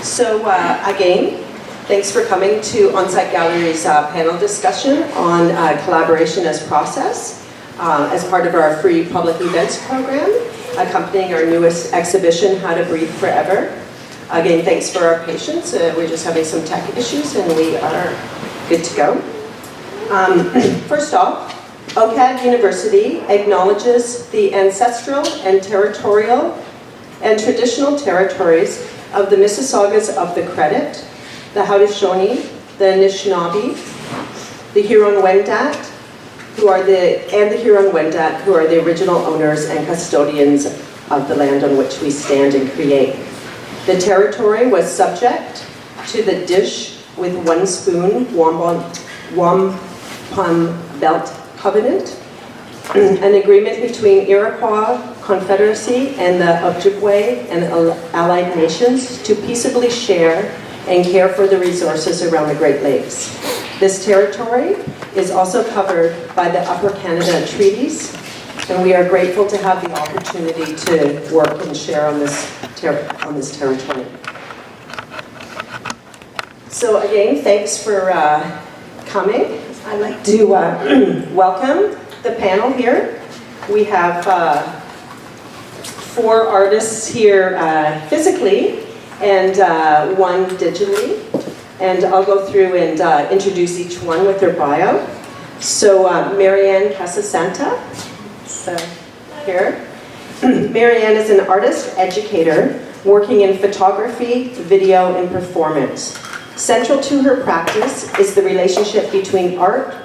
So again, thanks for coming to Onsite Gallery's panel discussion on collaboration as process as part of our free public events program, accompanying our newest exhibition, How to Breathe Forever. Again, thanks for our patience. We're just having some tech issues and we are good to go. First off, OCAD University acknowledges the ancestral and territorial and traditional territories of the Mississaugas of the Credit, the Haudenosaunee, the Anishinaabe, the Huron-Wendat, who are the original owners and custodians of the land on which we stand and create. The territory was subject to the Dish with One Spoon Wampum Belt Covenant, an agreement between Iroquois Confederacy and the Ojibwe and allied nations to peaceably share and care for the resources around the Great Lakes. This territory is also covered by the Upper Canada Treaties, and we are grateful to have the opportunity to work and share on this territory. So again, thanks for coming. I'd like to welcome the panel here. We have 4 artists here physically and 1 digitally. And I'll go through and introduce each one with their bio. So Maryanne Casasanta, so here. Maryanne is an artist educator working in photography, video, and performance. Central to her practice is the relationship between art and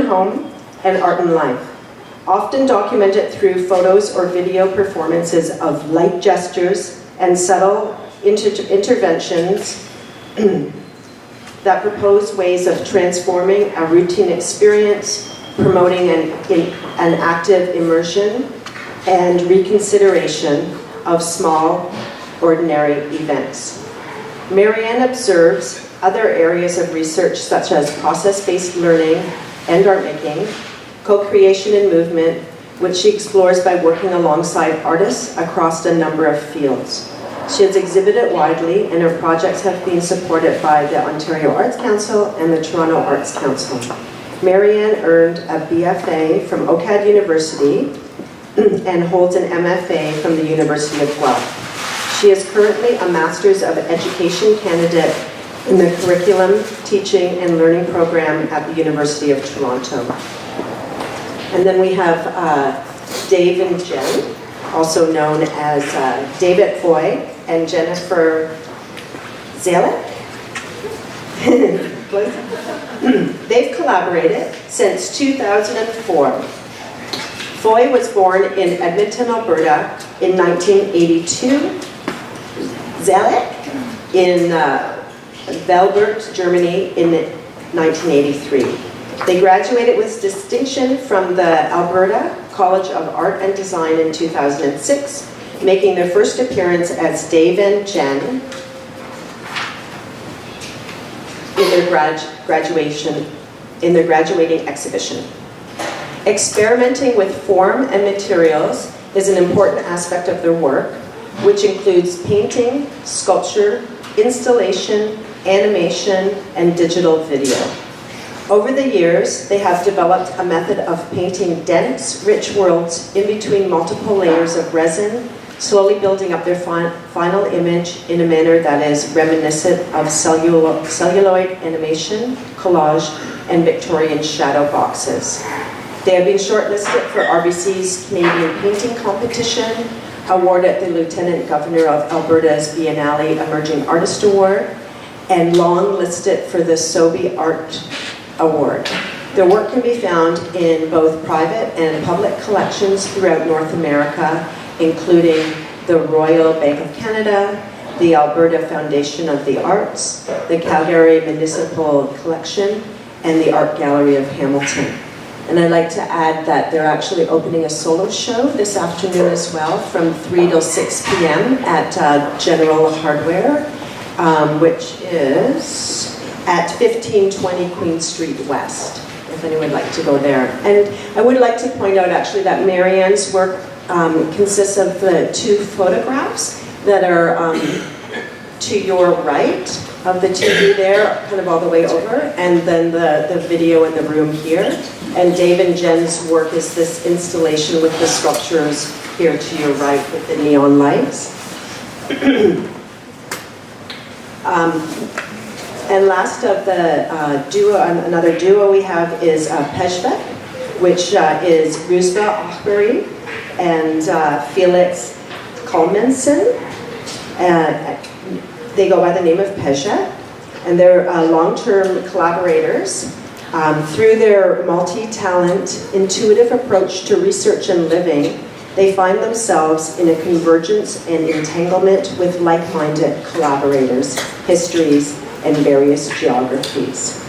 home, and art and life. Often documented through photos or video performances of light gestures and subtle interventions that propose ways of transforming a routine experience, promoting an active immersion and reconsideration of small, ordinary events. Maryanne observes other areas of research such as process-based learning and art making, co-creation and movement, which she explores by working alongside artists across a number of fields. She has exhibited widely, and her projects have been supported by the Ontario Arts Council and the Toronto Arts Council. Maryanne earned a BFA from OCAD University and holds an MFA from the University of Guelph. She is currently a Master's of Education candidate in the Curriculum, Teaching and Learning program at the University of Toronto. And then we have DaveandJenn, also known as David Foy and Jennifer Zelek. They've collaborated since 2004. Foy was born in Edmonton, Alberta in 1982. Zelek in Velbert, Germany in 1983. They graduated with distinction from the Alberta College of Art and Design in 2006, making their first appearance as DaveandJenn in their graduating exhibition. Experimenting with form and materials is an important aspect of their work, which includes painting, sculpture, installation, animation, and digital video. Over the years, they have developed a method of painting dense, rich worlds in between multiple layers of resin, slowly building up their final image in a manner that is reminiscent of celluloid animation, collage, and Victorian shadow boxes. They have been shortlisted for RBC's Canadian Painting Competition, awarded the Lieutenant Governor of Alberta's Biennale Emerging Artist Award, and long listed for the Sobey Art Award. Their work can be found in both private and public collections throughout North America, including the Royal Bank of Canada, the Alberta Foundation of the Arts, the Calgary Municipal Collection, and the Art Gallery of Hamilton. And I'd like to add that they're actually opening a solo show this afternoon as well from 3 till 6 p.m. at General Hardware, which is at 1520 Queen Street West, if anyone would like to go there. And I would like to point out actually that Maryanne's work consists of 2 photographs that are to your right of the TV there, kind of all the way over, and then the video in the room here. And DaveandJenn's work is this installation with the sculptures here to your right with the neon lights. And last of the duo, another duo we have is Pejvak, which is Rouzbeh Akhbari and Felix Kalmenson. They go by the name of Pejvak, and they're long-term collaborators. Through their multi-talent, intuitive approach to research and living, they find themselves in a convergence and entanglement with like-minded collaborators, histories, and various geographies.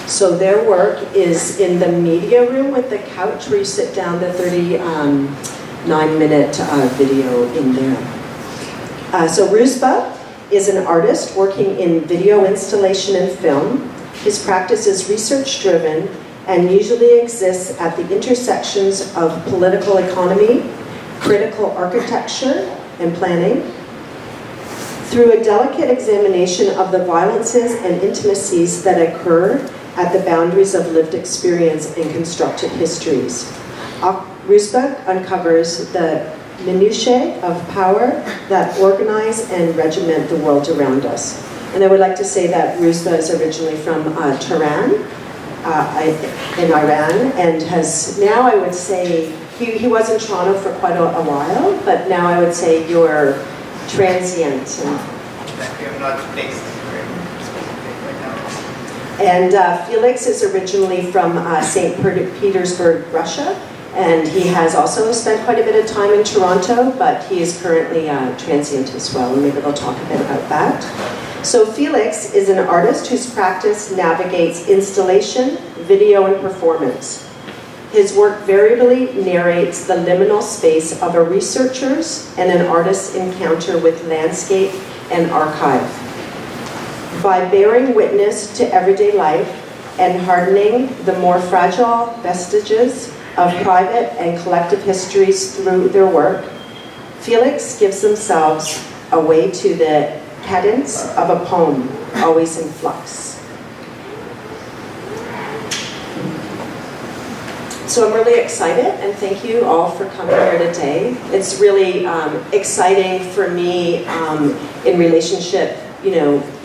So their work is in the media room with the couch where you sit down, the 39-minute video in there. So Rouzbeh is an artist working in video installation and film. His practice is research-driven and usually exists at the intersections of political economy, critical architecture, and planning. Through a delicate examination of the violences and intimacies that occur at the boundaries of lived experience and constructed histories, Rouzbeh uncovers the minutiae of power that organize and regiment the world around us. And I would like to say that Rouzbeh is originally from Tehran in Iran, and has now, I would say, he was in Toronto for quite a while, but now I would say you're transient. Exactly, I'm not based right now. And Felix is originally from St. Petersburg, Russia, and he has also spent quite a bit of time in Toronto, but he is currently transient as well, and maybe they'll talk a bit about that. So Felix is an artist whose practice navigates installation, video, and performance. His work variably narrates the liminal space of a researcher's and an artist's encounter with landscape and archive. By bearing witness to everyday life and hardening the more fragile vestiges of private and collective histories through their work, Felix gives themselves away to the cadence of a poem, always in flux. So I'm really excited, and thank you all for coming here today. It's really exciting for me in relationship,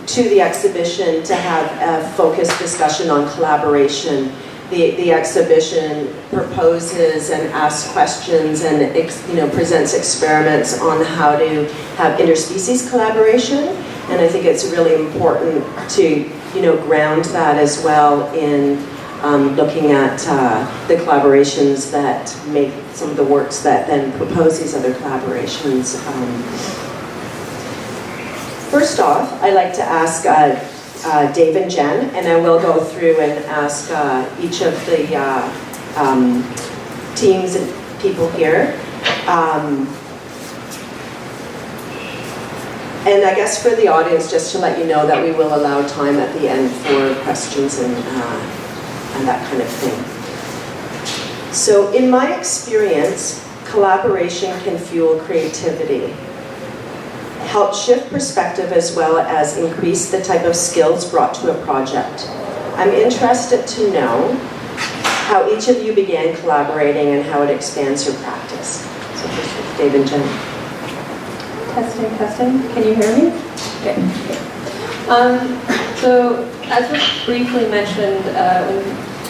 to the exhibition to have a focused discussion on collaboration. The exhibition proposes and asks questions and presents experiments on how to have interspecies collaboration, and I think it's really important to ground that as well in looking at the collaborations that make some of the works that then propose these other collaborations. First off, I'd like to ask DaveandJenn, and I will go through and ask each of the teams and people here. And I guess for the audience, just to let you know that we will allow time at the end for questions and that kind of thing. So in my experience, collaboration can fuel creativity, help shift perspective as well as increase the type of skills brought to a project. I'm interested to know how each of you began collaborating and how it expands your practice. So first with DaveandJenn. Testing. Can you hear me? Okay. So as was briefly mentioned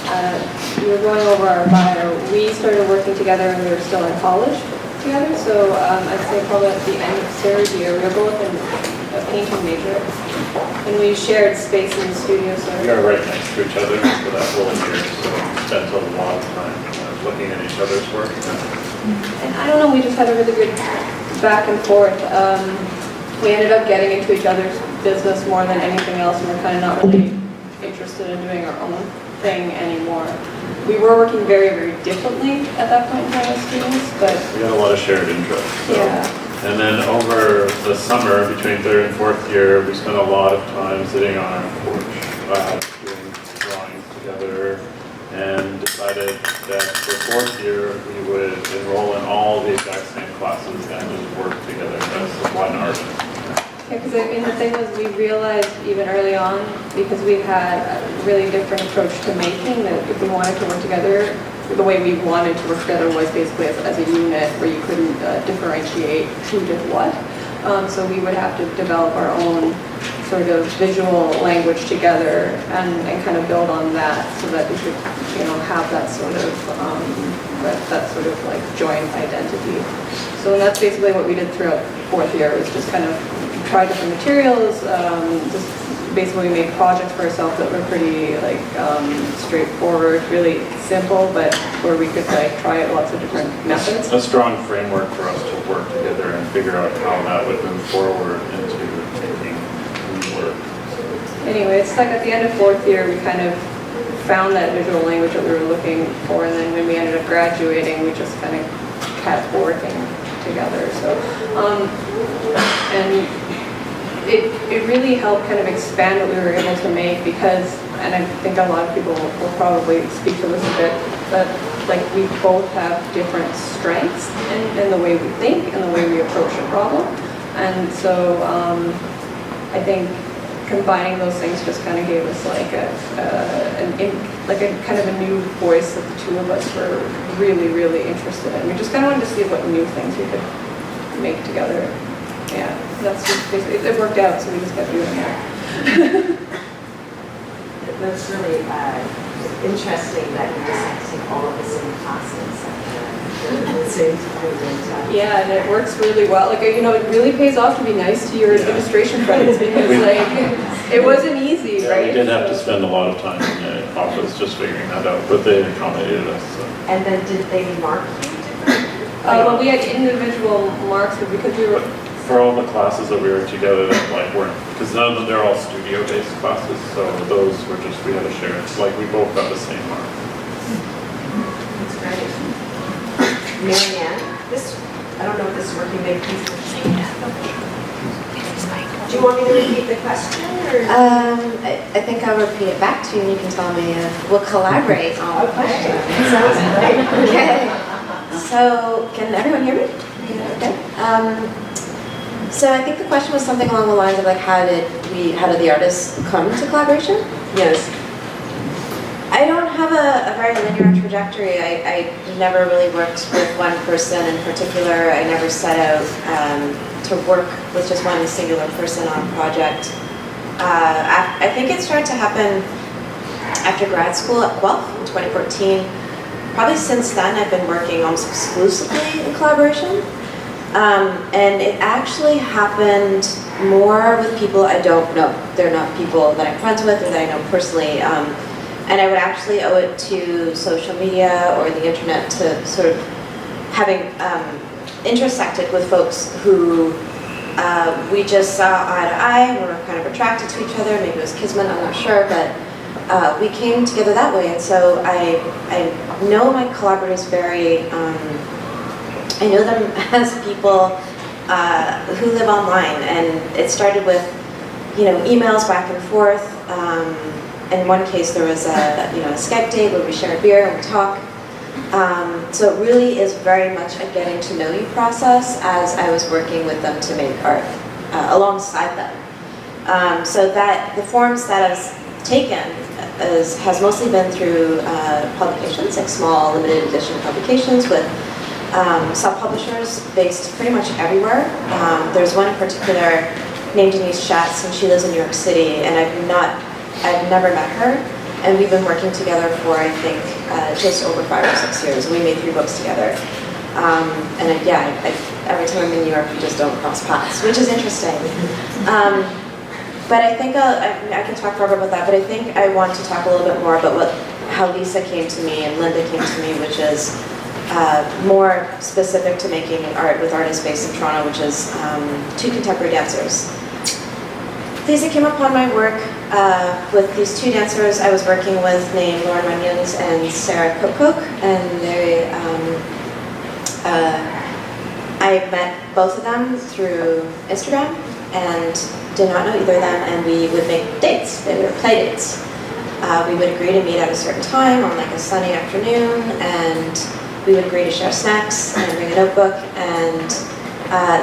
when we were going over our bio, we started working together when we were still in college together. So I'd say probably at the end of third year, we were both in a painting major, and we shared space in the studio. So we are right next to each other for that whole year, so we spent a lot of time looking at each other's work. And I don't know, we just had a really good back and forth. We ended up getting into each other's business more than anything else, and we're kind of not really interested in doing our own thing anymore. We were working very, very differently at that point in time as students, but we had a lot of shared interests. So. Yeah. And then over the summer, between third and fourth year, we spent a lot of time sitting on our porch, doing drawings together, and decided that for fourth year, we would enroll in all the exact same classes and just work together as one artist. Yeah, because I mean, the thing was, we realized even early on, because we had a really different approach to making, that if we wanted to work together, the way we wanted to work together was basically as a unit where you couldn't differentiate who did what. So we would have to develop our own sort of visual language together and kind of build on that so that we could, have that sort of that sort of like joint identity. So that's basically what we did throughout fourth year, was just kind of try different materials, just basically we made projects for ourselves that were pretty like straightforward, really simple, but where we could like try out lots of different methods. A strong framework for us to work together and figure out how that would move forward into making work. Anyway, it's like at the end of fourth year, we kind of found that visual language that we were looking for, and then when we ended up graduating, we just kind of kept working together. So, and it really helped kind of expand what we were able to make, because, and I think a lot of people will probably speak to this a bit, that like we both have different strengths in the way we think and the way we approach a problem. And so I think combining those things just kind of gave us like a kind of a new voice that the two of us were really, really interested in. We just kind of wanted to see what new things we could make together. Yeah, that's just basically, it worked out, so we just kept doing it. That's really interesting that you're discussing all of the same classes at the same time. Yeah, and it works really well. Like, it really pays off to be nice to your administration friends, because it wasn't easy, right? We did have to spend a lot of time in the office just figuring that out, but they accommodated us. So. And then did they mark you differently? Well, we had individual marks, but because we were... For all the classes that we were together that weren't, because none of them, they're all studio-based classes, so those were just, we had to share. It's like we both got the same mark. That's great. Maryanne, I don't know if this is working, maybe please repeat. Do you want me to repeat the question, or? I think I'll repeat it back to you, and you can tell me if we'll collaborate on the question. Sounds great. Okay. So, can everyone hear me? Okay. So I think the question was something along the lines of like, how did the artists come to collaboration? Yes. I don't have a very linear trajectory. I never really worked with one person in particular. I never set out to work with just one singular person on a project. I think it started to happen after grad school at Guelph in 2014. Probably since then, I've been working almost exclusively in collaboration. And it actually happened more with people I don't know. They're not people that I'm friends with or that I know personally. And I would actually owe it to social media or the internet to sort of having intersected with folks who we just saw eye to eye, we were kind of attracted to each other. Maybe it was kismet, I'm not sure, but we came together that way. And so I know my collaborators very, I know them as people who live online, and it started with, emails back and forth. In one case, there was a Skype date where we share a beer and we talk. So it really is very much a getting to know you process as I was working with them to make art alongside them. So that the forms that I've taken has mostly been through publications, like small limited edition publications with self-publishers based pretty much everywhere. There's one in particular named Denise Schatz, and she lives in New York City, and I've never met her, and we've been working together for, I think, just over 5 or 6 years. We made 3 books together. And every time I'm in New York, we just don't cross paths, which is interesting. But I think I can talk forever about that, but I think I want to talk a little bit more about how Lisa came to me and Linda came to me, which is more specific to making art with artists based in Toronto, which is 2 contemporary dancers. Lisa came upon my work with these 2 dancers I was working with named Lauren Onions and Sarah Kokok, and they, I met both of them through Instagram and did not know either of them, and we would make dates. They were play dates. we would agree to meet at a certain time on like a sunny afternoon, and we would agree to share snacks and bring a notebook and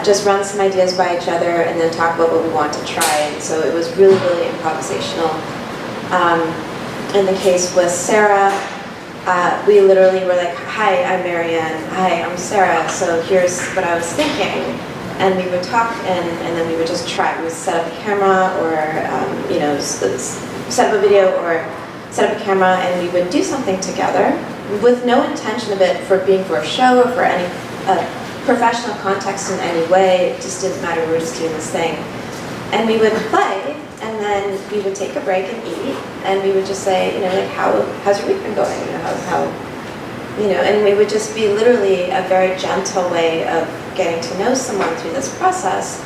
just run some ideas by each other and then talk about what we want to try. And so it was really, really improvisational. In the case with Sarah, we literally were like, hi, I'm Maryanne. Hi, I'm Sarah. So here's what I was thinking. And we would talk, and then we would just try. We would set up a camera, or set up a video, or set up a camera, and we would do something together with no intention of it being for a show or for any professional context in any way. It just didn't matter. We were just doing this thing, and we would play, and then we would take a break and eat, and we would just say, how's your week been going? And we would just be literally a very gentle way of getting to know someone through this process.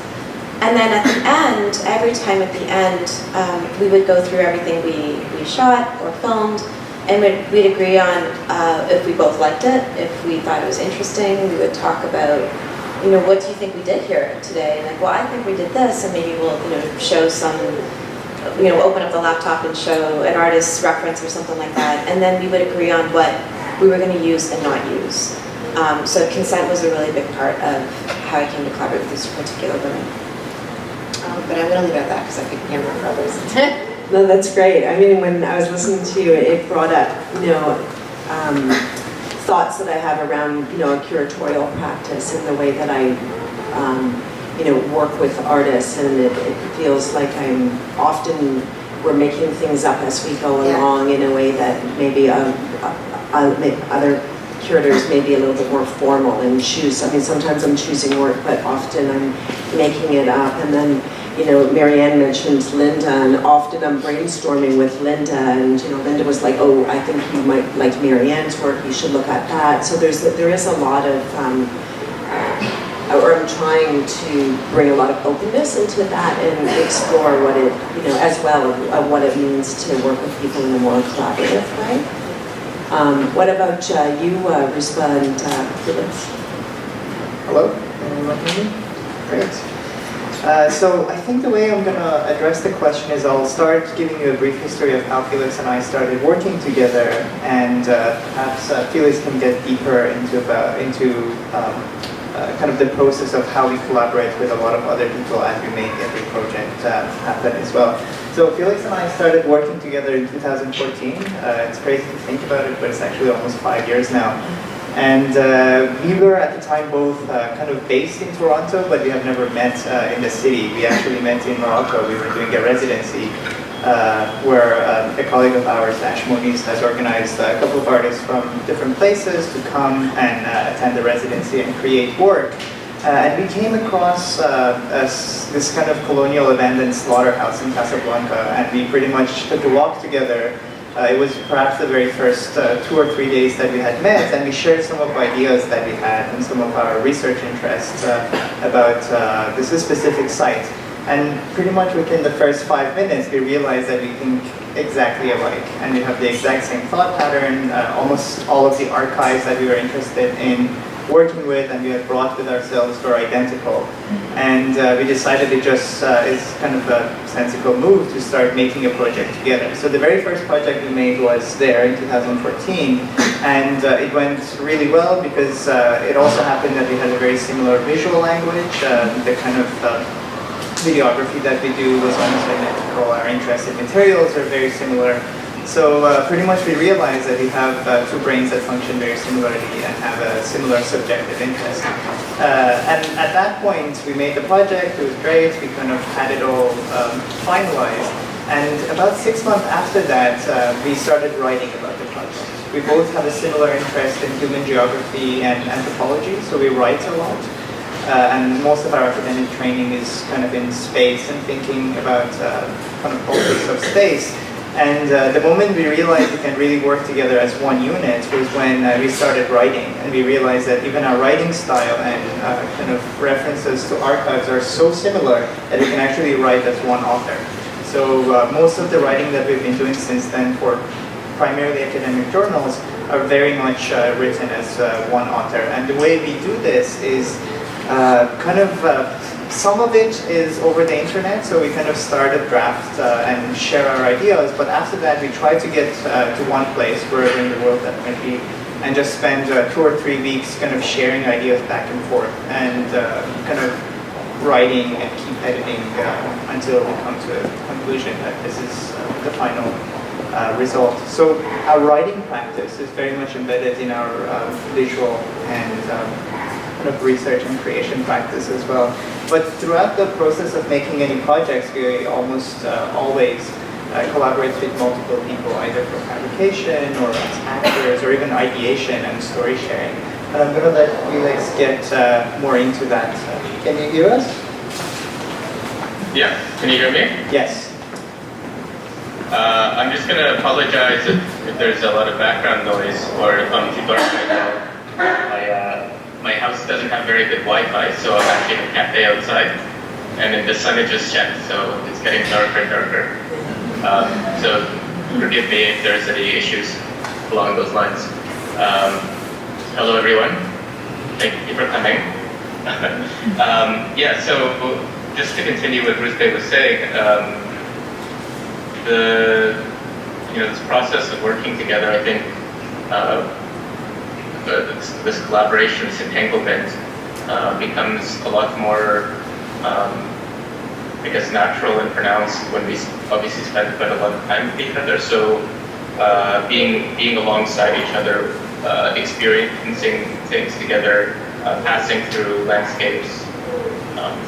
And then at the end, every time at the end, we would go through everything we shot or filmed, and we'd agree on if we both liked it, if we thought it was interesting. We would talk about, what do you think we did here today? And well, I think we did this, and maybe we'll, show some, open up the laptop and show an artist's reference or something like that. And then we would agree on what we were going to use and not use. So consent was a really big part of how I came to collaborate with this particular woman. But I'm going to leave it at that because I could hammer for others. No, that's great. I mean, when I was listening to you, it brought up, thoughts that I have around, a curatorial practice and the way that I, work with artists, and it feels like we're making things up as we go along in a way that maybe other curators may be a little bit more formal and choose. I mean, sometimes I'm choosing work, but often I'm making it up. And then, Maryanne mentioned Linda, and often I'm brainstorming with Linda, and Linda was like, "Oh, I think you might like Maryanne's work. You should look at that." So there is a lot of, or I'm trying to bring a lot of openness into that and explore what it, as well what it means to work with people in a more collaborative way. What about you, Rouzbeh and Felix? Hello, anyone hear me? Great. So I think the way I'm going to address the question is I'll start giving you a brief history of how Felix and I started working together, and perhaps Felix can get deeper into kind of the process of how we collaborate with a lot of other people as we make every project happen as well. So Felix and I started working together in 2014. It's crazy to think about it, but it's actually almost 5 years now. And we were at the time both kind of based in Toronto, but we have never met in the city. We actually met in Morocco. We were doing a residency where a colleague of ours, Ash Moniz, has organized a couple of artists from different places to come and attend the residency and create work. And we came across this kind of colonial abandoned slaughterhouse in Casablanca, and we pretty much took a walk together. It was perhaps the very first 2 or 3 days that we had met, and we shared some of the ideas that we had and some of our research interests about this specific site. And pretty much within the first 5 minutes, we realized that we think exactly alike, and we have the exact same thought pattern. Almost all of the archives that we were interested in working with and we had brought with ourselves were identical. And we decided it just is kind of a sensible move to start making a project together. So the very first project we made was there in 2014, and it went really well because it also happened that we had a very similar visual language. The kind of videography that we do was almost identical. Our interest in materials are very similar. So pretty much we realized that we have two brains that function very similarly and have a similar subjective interest. And at that point, we made the project. It was great. We kind of had it all finalized. And about 6 months after that, we started writing about the project. We both have a similar interest in human geography and anthropology, so we write a lot. And most of our academic training is kind of in space and thinking about kind of politics of space. And the moment we realized we can really work together as one unit was when we started writing. And we realized that even our writing style and kind of references to archives are so similar that we can actually write as one author. So most of the writing that we've been doing since then for primarily academic journals are very much written as one author. And the way we do this is kind of Some of it is over the internet, so we kind of start a draft and share our ideas, but after that we try to get to one place, wherever in the world that might be, and just spend 2 or 3 weeks kind of sharing ideas back and forth, and kind of writing and keep editing until we come to a conclusion that this is the final result. So our writing practice is very much embedded in our visual and kind of research and creation practice as well. But throughout the process of making any projects, we almost always collaborate with multiple people, either for fabrication or as actors or even ideation and story sharing. And I'm going to let Felix get more into that. Can you hear us? Yeah, can you hear me? Yes. I'm just going to apologize if there's a lot of background noise or people are right now. My house doesn't have very good Wi-Fi, so I'm actually in a cafe outside. And then the sun had just set, so it's getting darker and darker. So forgive me if there's any issues along those lines. Hello everyone, thank you for coming. Yeah, so just to continue what Rouzbeh was saying, this process of working together, I think this collaboration, this entanglement becomes a lot more, I guess, natural and pronounced when we obviously spend quite a lot of time with each other. So being alongside each other, experiencing things together, passing through landscapes,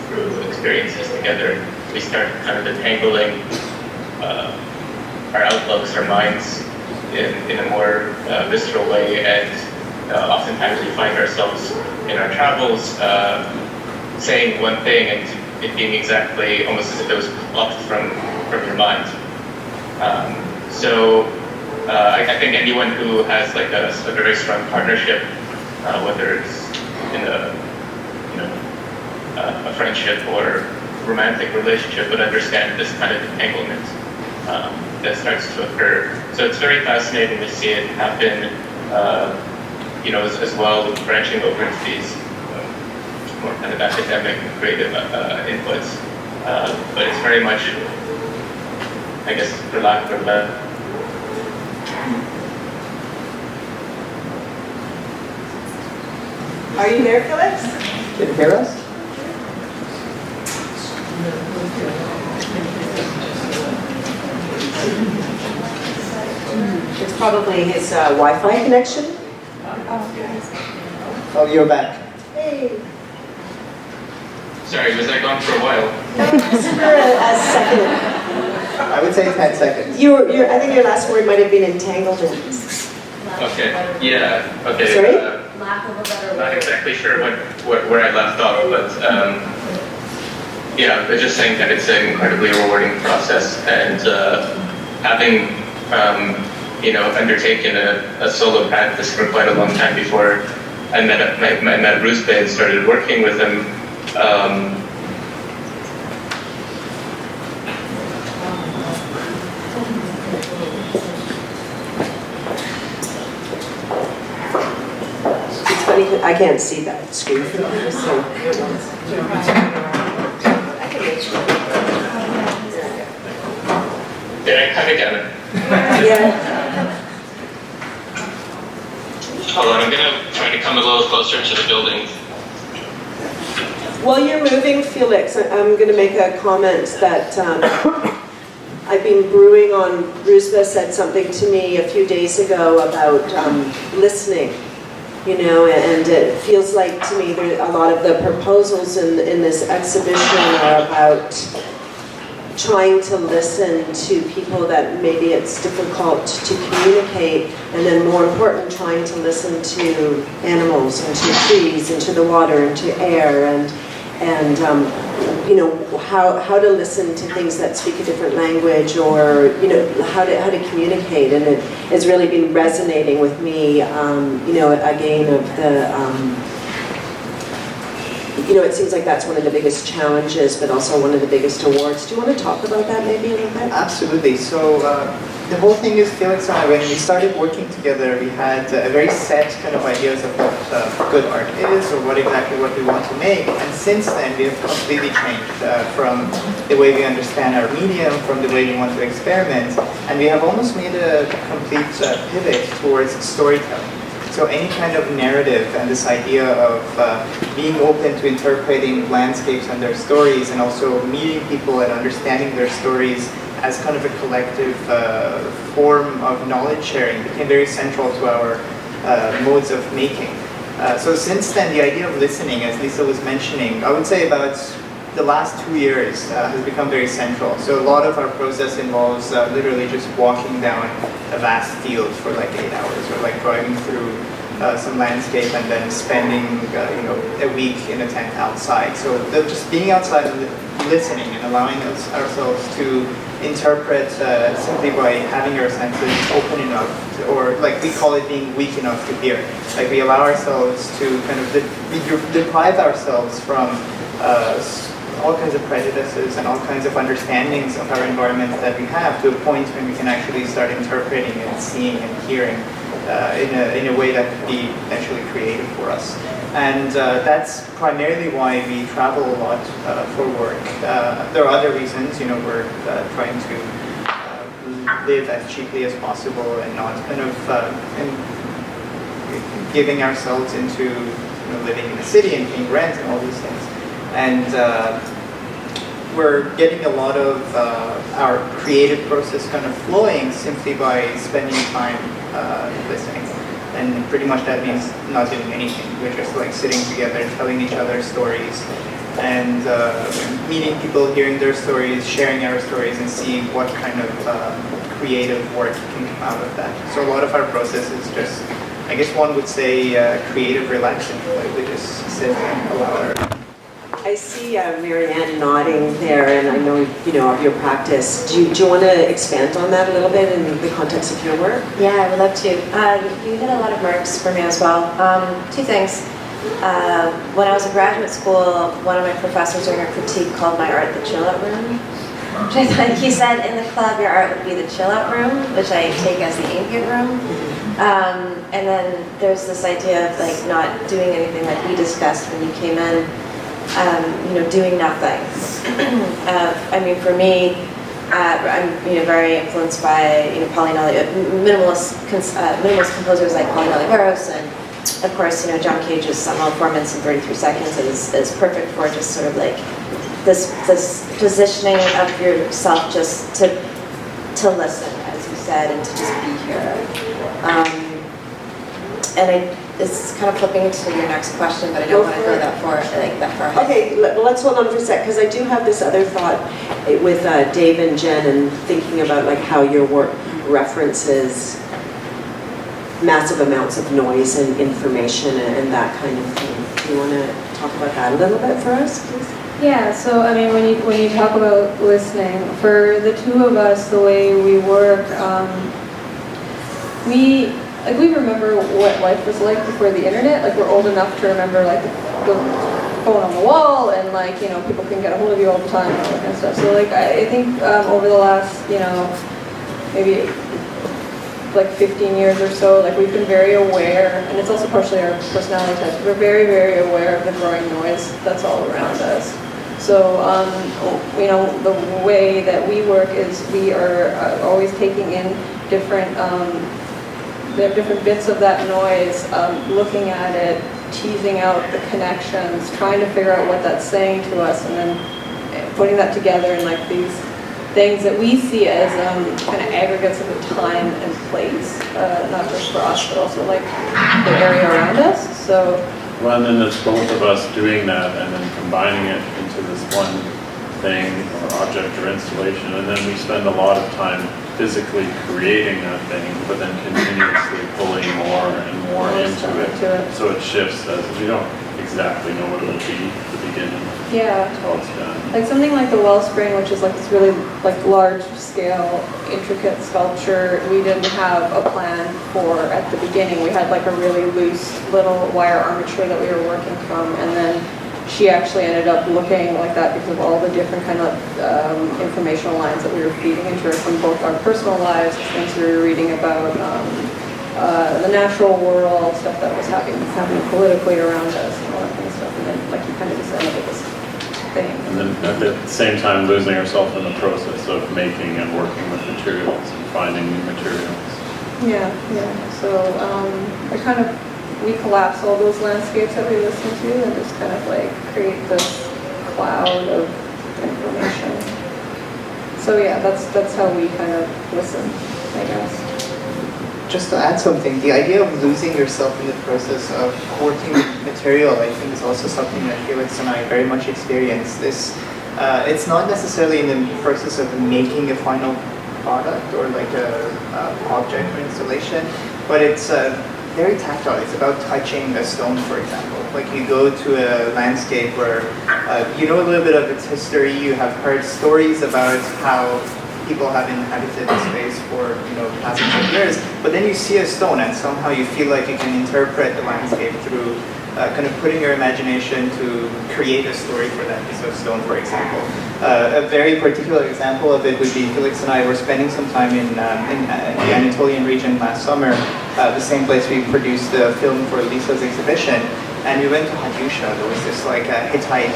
through experiences together, we start kind of entangling our outlooks, our minds in a more visceral way, and oftentimes we find ourselves in our travels saying one thing and it being exactly almost as if it was plucked from your mind. I think anyone who has like a very strong partnership, whether it's in a friendship or romantic relationship, would understand this kind of entanglement that starts to occur. So it's very fascinating to see it happen, as well, branching over into these more kind of academic and creative inputs. But it's very much, I guess, for lack of a better. Are you there, Felix? Can you hear us? It's probably his Wi-Fi connection. Oh, you're back. Hey. Sorry, was I gone for a while? Just for a second. I would say 10 seconds. I think your last word might have been entanglement. Okay, yeah, okay. Sorry? Lack of a better word. Not exactly sure where I left off, but yeah, but just saying that it's an incredibly rewarding process, and having undertaken a solo practice for quite a long time before I met Rouzbeh and started working with him. It's funny, I can't see that screen. So. Did I kind of get it? Yeah. Hold on, I'm going to try to come a little closer to the building. While you're moving, Felix, I'm going to make a comment that I've been brewing on. Rouzbeh said something to me a few days ago about listening, and it feels like to me there a lot of the proposals in this exhibition are about trying to listen to people that maybe it's difficult to communicate, and then more important, trying to listen to animals and to trees and to the water and to air and how to listen to things that speak a different language, or how to communicate. And it has really been resonating with me, again, of it seems like that's one of the biggest challenges, but also one of the biggest awards. Do you want to talk about that maybe a little bit? Absolutely. So the whole thing is, Felix and I, when we started working together, we had a very set kind of ideas of what good art is, or what we want to make. And since then, we have completely changed from the way we understand our medium, from the way we want to experiment, and we have almost made a complete pivot towards storytelling. So any kind of narrative and this idea of being open to interpreting landscapes and their stories, and also meeting people and understanding their stories as kind of a collective form of knowledge sharing became very central to our modes of making. So since then, the idea of listening, as Lisa was mentioning, I would say about the last 2 years has become very central. So a lot of our process involves literally just walking down a vast field for like 8 hours, or like driving through some landscape and then spending a week in a tent outside. So just being outside and listening and allowing ourselves to interpret simply by having our senses open enough, or like we call it being weak enough to hear. Like we allow ourselves to kind of deprive ourselves from all kinds of prejudices and all kinds of understandings of our environment that we have, to a point when we can actually start interpreting and seeing and hearing in a way that could be potentially creative for us. And that's primarily why we travel a lot for work. There are other reasons, we're trying to live as cheaply as possible and not kind of giving ourselves into living in a city and paying rent and all these things. And we're getting a lot of our creative process kind of flowing simply by spending time listening. And pretty much that means not doing anything. We're just like sitting together, telling each other stories, and meeting people, hearing their stories, sharing our stories, and seeing what kind of creative work can come out of that. So a lot of our process is just, I guess one would say, creative relaxing. Like we just sit and allow our... I see Maryanne nodding there, and I know of your practice. Do you want to expand on that a little bit in the context of your work? Yeah, I would love to. You hit a lot of marks for me as well. 2 things. When I was in graduate school, one of my professors during a critique called my art the chill-out room. Which I thought, he said in the club your art would be the chill-out room, which I take as the ingot room. And then there's this idea of like not doing anything like we discussed when you came in. Doing nothing. I mean, for me, I'm very influenced by minimalist composers like Pauline Oliveros, and of course John Cage's 4 minutes and 33 seconds is perfect for just sort of like this positioning of yourself just to listen, as you said, and to just be here. It's kind of flipping into your next question, but I don't want to go that far ahead. Okay, let's hold on for a sec, because I do have this other thought with Dave and Jen, and thinking about like how your work references massive amounts of noise and information and that kind of thing. Do you want to talk about that a little bit for us, please? Yeah, so I mean, when you talk about listening, for the two of us, the way we work, we remember what life was like before the internet. Like we're old enough to remember like the phone on the wall, and like people can get a hold of you all the time and all that kind of stuff. So like I think over the last maybe like 15 years or so, like we've been very aware, and it's also partially our personality types. We're very, very aware of the growing noise that's all around us. So the way that we work is we are always taking in different bits of that noise, looking at it, teasing out the connections, trying to figure out what that's saying to us, and then putting that together in like these things that we see as kind of aggregates of time and place, not just for us, but also like the area around us. So. Well, and then it's both of us doing that and then combining it into this one thing or object or installation, and then we spend a lot of time physically creating that thing, but then continuously pulling more and more into it. So it shifts as we don't exactly know what it will be at the beginning. Yeah. Until it's done. Like something like the Wellspring, which is like this really like large scale, intricate sculpture, we didn't have a plan for at the beginning. We had like a really loose little wire armature that we were working from, and then she actually ended up looking like that because of all the different kind of informational lines that we were feeding into her from both our personal lives, things we were reading about, the natural world, stuff that was happening politically around us, and all that kind of stuff. And then, like you kind of just ended up with this thing. And then at the same time losing ourselves in the process of making and working with materials and finding new materials. Yeah. So we collapse all those landscapes that we listen to and just kind of like create this cloud of information. So yeah, that's how we kind of listen, I guess. Just to add something, the idea of losing yourself in the process of working with material, I think, is also something that Felix and I very much experience. It's not necessarily in the process of making a final product or like a object or installation, but it's very tactile. It's about touching a stone, for example. Like you go to a landscape where you know a little bit of its history, you have heard stories about how people have inhabited the space for thousands of years, but then you see a stone and somehow you feel like you can interpret the landscape through kind of putting your imagination to create a story for that piece of stone, for example. A very particular example of it would be Felix and I were spending some time in the Anatolian region last summer, the same place we produced the film for Lisa's exhibition, and we went to Hatyusha. There was this like Hittite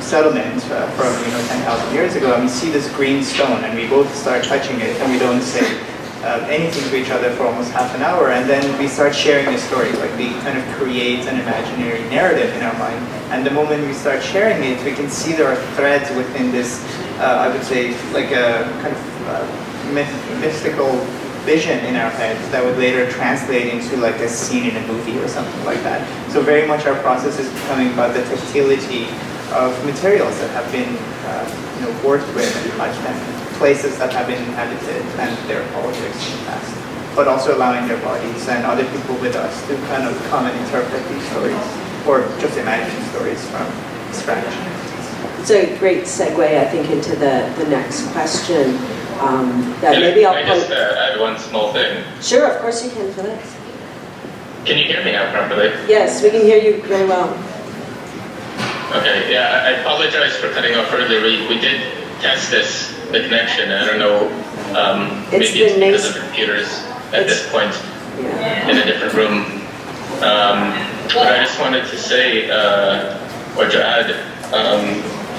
settlement from 10,000 years ago, and we see this green stone, and we both start touching it, and we don't say anything to each other for almost half an hour, and then we start sharing the story. Like we kind of create an imaginary narrative in our mind, and the moment we start sharing it, we can see there are threads within this, I would say, like a kind of mystical vision in our heads that would later translate into like a scene in a movie or something like that. So very much our process is becoming about the tactility of materials that have been worked with and touched, and places that have been inhabited and their politics in the past, but also allowing their bodies and other people with us to kind of come and interpret these stories or just imagine stories from scratch. It's a great segue, I think, into the next question. That Can maybe I'll I just add one small thing? Sure, of course you can, Felix. Can you hear me now properly? Yes, we can hear you very well. Okay, yeah, I apologize for cutting off earlier. We did test the connection. I don't know, maybe it's because of computers at this point in a different room. But I just wanted to say, or to add,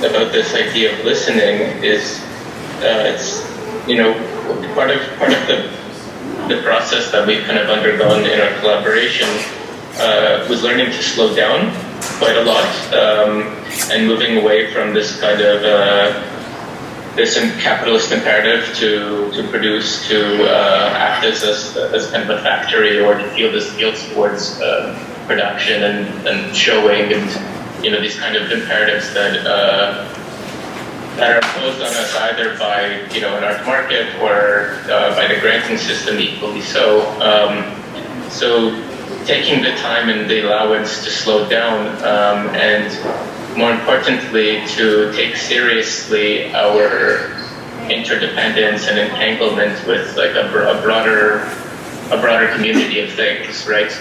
about this idea of listening is, it's, part of the process that we've kind of undergone in our collaboration was learning to slow down quite a lot, and moving away from this kind of there's some capitalist imperative to produce, to act as kind of a factory, or to feel this guilt towards production and showing, and these kind of imperatives that are imposed on us either by an art market or by the granting system, equally so. So taking the time and the allowance to slow down, and more importantly, to take seriously our interdependence and entanglement with like a broader community of things, right?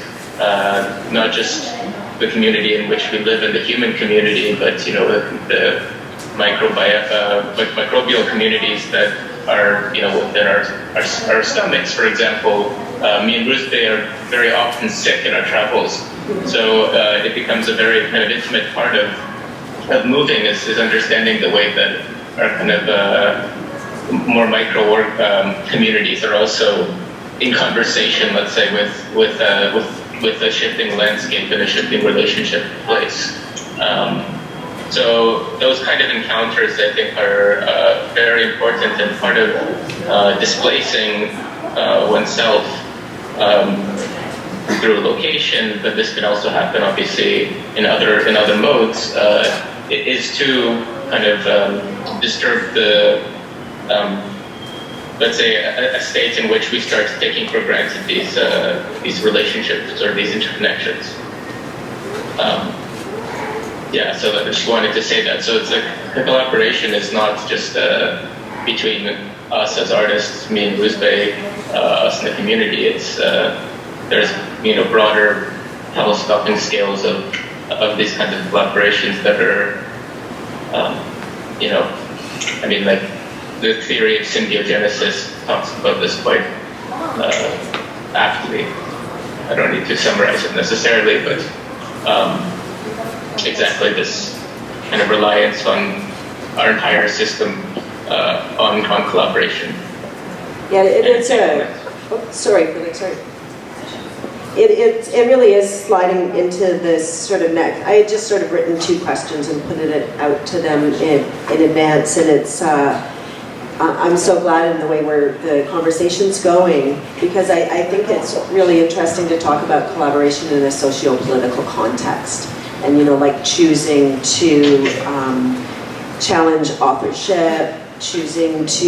Not just the community in which we live, in the human community, but the microbial communities that are within our stomachs. For example, me and Rouzbeh are very often sick in our travels, so it becomes a very kind of intimate part of moving is understanding the way that our kind of more micro communities are also in conversation, let's say, with a shifting landscape and a shifting relationship place. So those kind of encounters, I think, are very important and part of displacing oneself through location. But this can also happen, obviously, in other modes. It is to kind of disturb the, let's say, a state in which we start taking for granted these relationships or these interconnections. Yeah, so I just wanted to say that. So it's like the collaboration is not just between us as artists, me and Rouzbeh, us in the community. It's there's broader telescoping scales of of these kinds of collaborations that are, you know, I mean, like the theory of symbiogenesis talks about this quite aptly. I don't need to summarize it necessarily, but exactly this kind of reliance on our entire system on collaboration. Yeah, it's a, sorry, Felix, sorry. It really is sliding into this sort of next. I had just sort of written 2 questions and put it out to them in advance, and it's, I'm so glad in the way where the conversation's going, because I think it's really interesting to talk about collaboration in a socio-political context. And, you know, like choosing to challenge authorship, choosing to,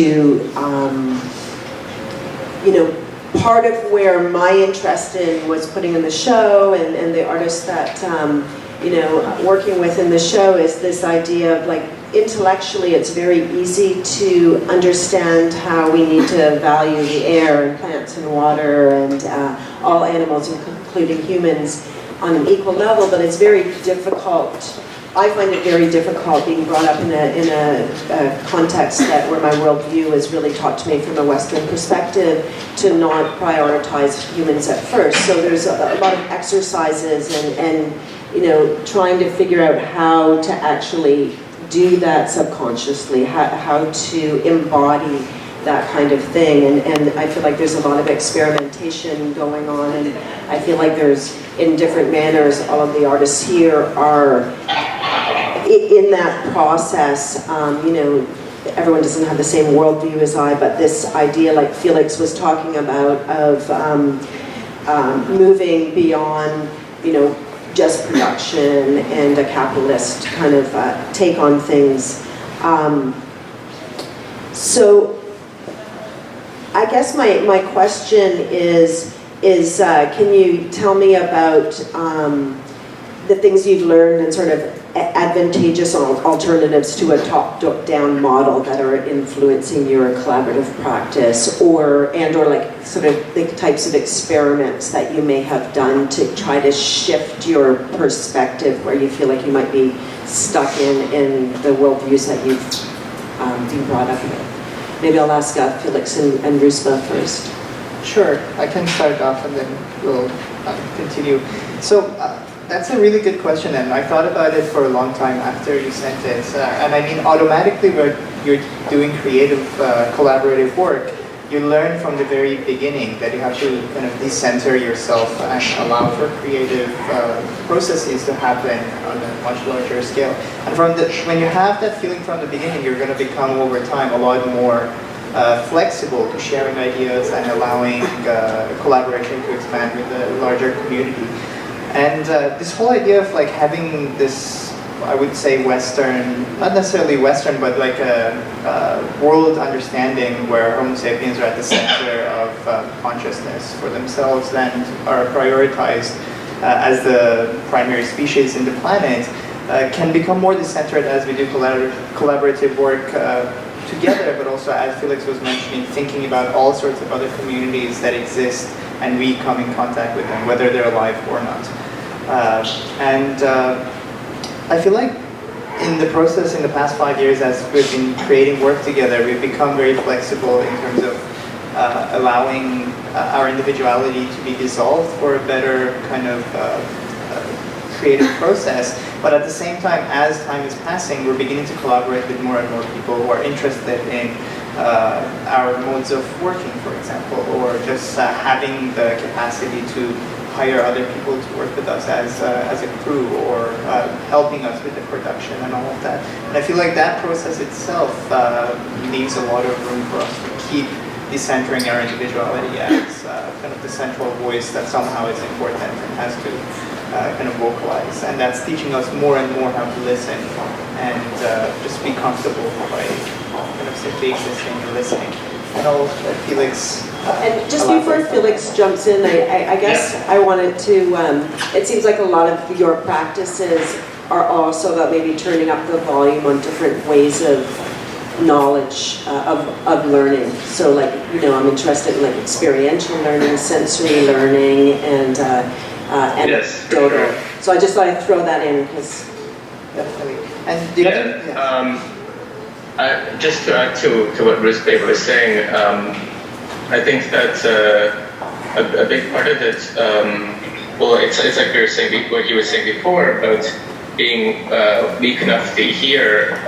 you know, part of where my interest in was putting in the show and the artists that, you know, working with in the show is this idea of like, intellectually it's very easy to understand how we need to value the air and plants and water and all animals, including humans, on an equal level, but it's very difficult. I find it very difficult being brought up in a context where my worldview is really taught to me from a Western perspective to not prioritize humans at first. So there's a lot of exercises and you know, trying to figure out how to actually do that subconsciously, how to embody that kind of thing. And I feel like there's a lot of experimentation going on, and I feel like there's, in different manners, all of the artists here are in that process. You know, everyone doesn't have the same worldview as I, but this idea, like Felix was talking about, of moving beyond, you know, just production and a capitalist kind of take on things. So I guess my question is can you tell me about the things you've learned and sort of advantageous alternatives to a top-down model that are influencing your collaborative practice, or like sort of the types of experiments that you may have done to try to shift your perspective where you feel like you might be stuck in the worldviews that you've been brought up with? Maybe I'll ask Felix and Rouzbeh first. Sure, I can start off and then we'll continue. So that's a really good question, and I thought about it for a long time after you sent it. And I mean, automatically when you're doing creative, collaborative work, you learn from the very beginning that you have to kind of decenter yourself and allow for creative processes to happen on a much larger scale. And when you have that feeling from the beginning, you're going to become over time a lot more flexible to sharing ideas and allowing collaboration to expand with a larger community. And this whole idea of like having this, I would say Western, not necessarily Western, but like a world understanding where Homo sapiens are at the center of consciousness for themselves and are prioritized as the primary species in the planet, can become more decentered as we do collaborative work together, but also, as Felix was mentioning, thinking about all sorts of other communities that exist and we come in contact with them, whether they're alive or not. I feel like in the process in the past 5 years, as we've been creating work together, we've become very flexible in terms of allowing our individuality to be dissolved for a better kind of creative process. But at the same time, as time is passing, we're beginning to collaborate with more and more people who are interested in our modes of working, for example, or just having the capacity to hire other people to work with us as a crew, or helping us with the production and all of that. And I feel like that process itself leaves a lot of room for us to keep decentering our individuality as kind of the central voice that somehow is important and has to kind of vocalize. And that's teaching us more and more how to listen and just be comfortable by kind of simply existing and listening. And I'll let Felix and just before Felix jumps in, I guess I wanted to, it seems like a lot of your practices are also about maybe turning up the volume on different ways of knowledge, of learning. So like, you know, I'm interested in like experiential learning, sensory learning, and Yes, for sure. So I just thought I'd throw that in because. Definitely. And the other, Just to add to what Rouzbeh was saying, I think that a big part of it, well, it's like you were saying, what you were saying before about being weak enough to hear,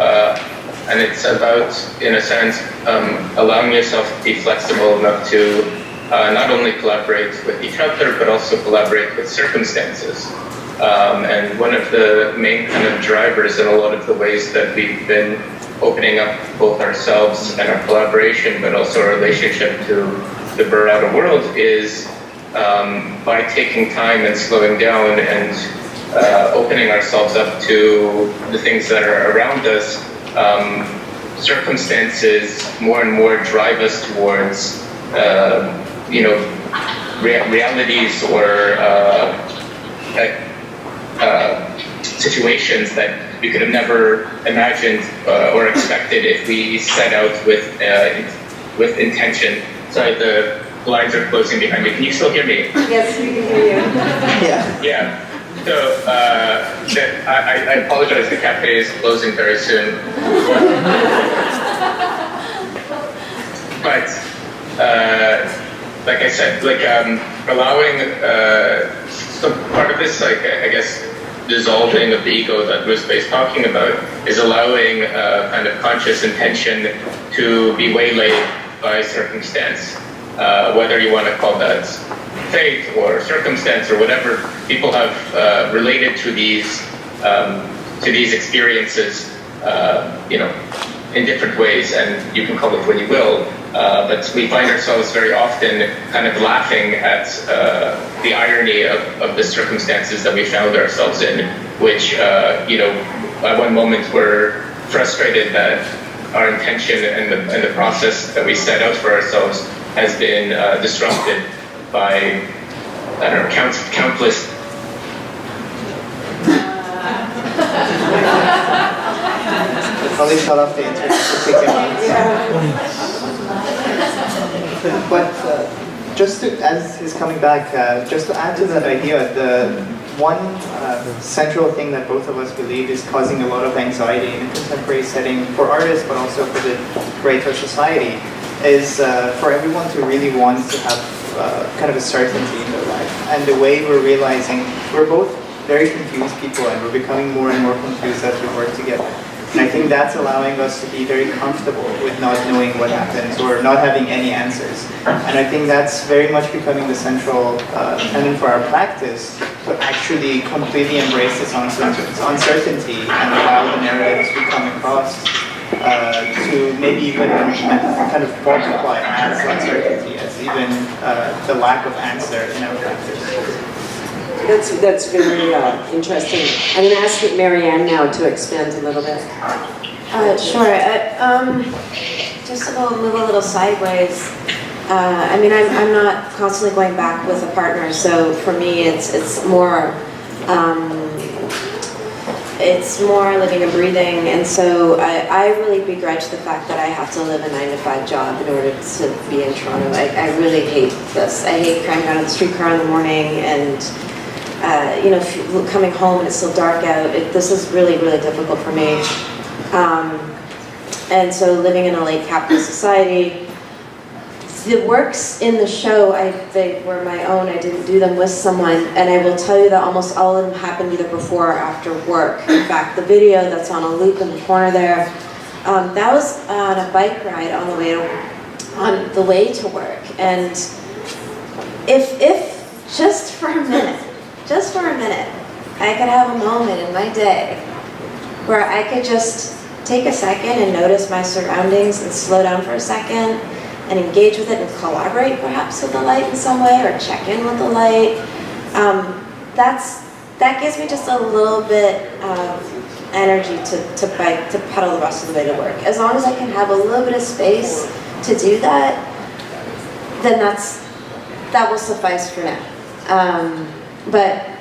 and it's about, in a sense, allowing yourself to be flexible enough to not only collaborate with each other, but also collaborate with circumstances. And one of the main kind of drivers in a lot of the ways that we've been opening up both ourselves and our collaboration, but also our relationship to the broader world is by taking time and slowing down and opening ourselves up to the things that are around us. Circumstances more and more drive us towards, realities or situations that we could have never imagined or expected if we set out with intention. Sorry, the lines are closing behind me. Can you still hear me? Yes, we can hear you. Yeah. So I apologize. The cafe is closing very soon. But like I said, allowing some part of this, I guess, dissolving of the ego that Rouzbeh is talking about is allowing kind of conscious intention to be waylaid by circumstance, whether you want to call that fate or circumstance or whatever people have related to these experiences, in different ways, and you can call it what you will. But we find ourselves very often kind of laughing at the irony of the circumstances that we found ourselves in, which, at one moment we're frustrated that our intention and the process that we set out for ourselves has been disrupted by, I don't know, countless. probably shut off the internet for 6 months. But just to, as he's coming back, just to add to that idea, the one central thing that both of us believe is causing a lot of anxiety in a contemporary setting for artists, but also for the greater society, is for everyone to really want to have kind of a certainty in their life. And the way we're realizing, we're both very confused people, and we're becoming more and more confused as we work together. And I think that's allowing us to be very comfortable with not knowing what happens or not having any answers. And I think that's very much becoming the central tenet for our practice, to actually completely embrace this uncertainty and allow the narratives we come across to maybe even kind of multiply as uncertainty, as even the lack of answer in our practice. That's very interesting. I'm going to ask Maryanne now to expand a little bit. Sure. Just to move a little sideways. I'm not constantly going back with a partner, so for me, it's more living and breathing. And so I really begrudge the fact that I have to live a 9-to-5 job in order to be in Toronto. I really hate this. I hate crying out of the streetcar in the morning and coming home and it's still dark out. This is really, really difficult for me. And so living in a late capitalist society, the works in the show, they were my own. I didn't do them with someone. And I will tell you that almost all of them happened either before or after work. In fact, the video that's on a loop in the corner there, that was on a bike ride on the way to work. And if just for a minute, I could have a moment in my day where I could just take a second and notice my surroundings and slow down for a second and engage with it and collaborate perhaps with the light in some way or check in with the light. That gives me just a little bit of energy to pedal the rest of the way to work. As long as I can have a little bit of space to do that, then that will suffice for now. But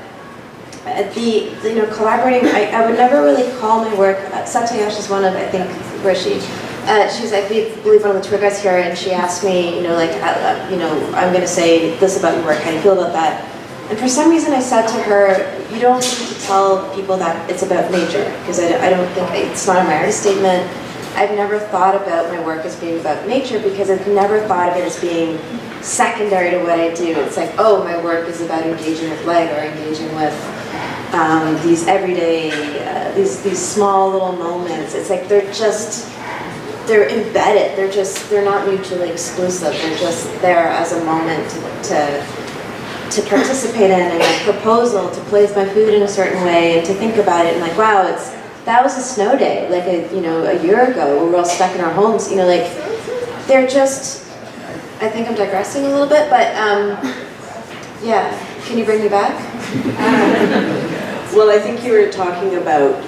collaborating, I would never really call my work. Satyash is one of, I think, where she's, I believe, one of the tour guides here, and she asked me, I'm going to say this about your work. How do you feel about that? And for some reason I said to her, you don't need to tell people that it's about nature, because I don't think, it's not a my artist statement. I've never thought about my work as being about nature because I've never thought of it as being secondary to what I do. It's like, oh, my work is about engaging with light or engaging with these everyday, these small little moments. It's like they're embedded. They're not mutually exclusive. They're just there as a moment to participate in, and a proposal to place my food in a certain way and to think about it and like, wow, that was a snow day, like a year ago. We were all stuck in our homes, like they're just, I think I'm digressing a little bit, but yeah, can you bring me back? Well, I think you were talking about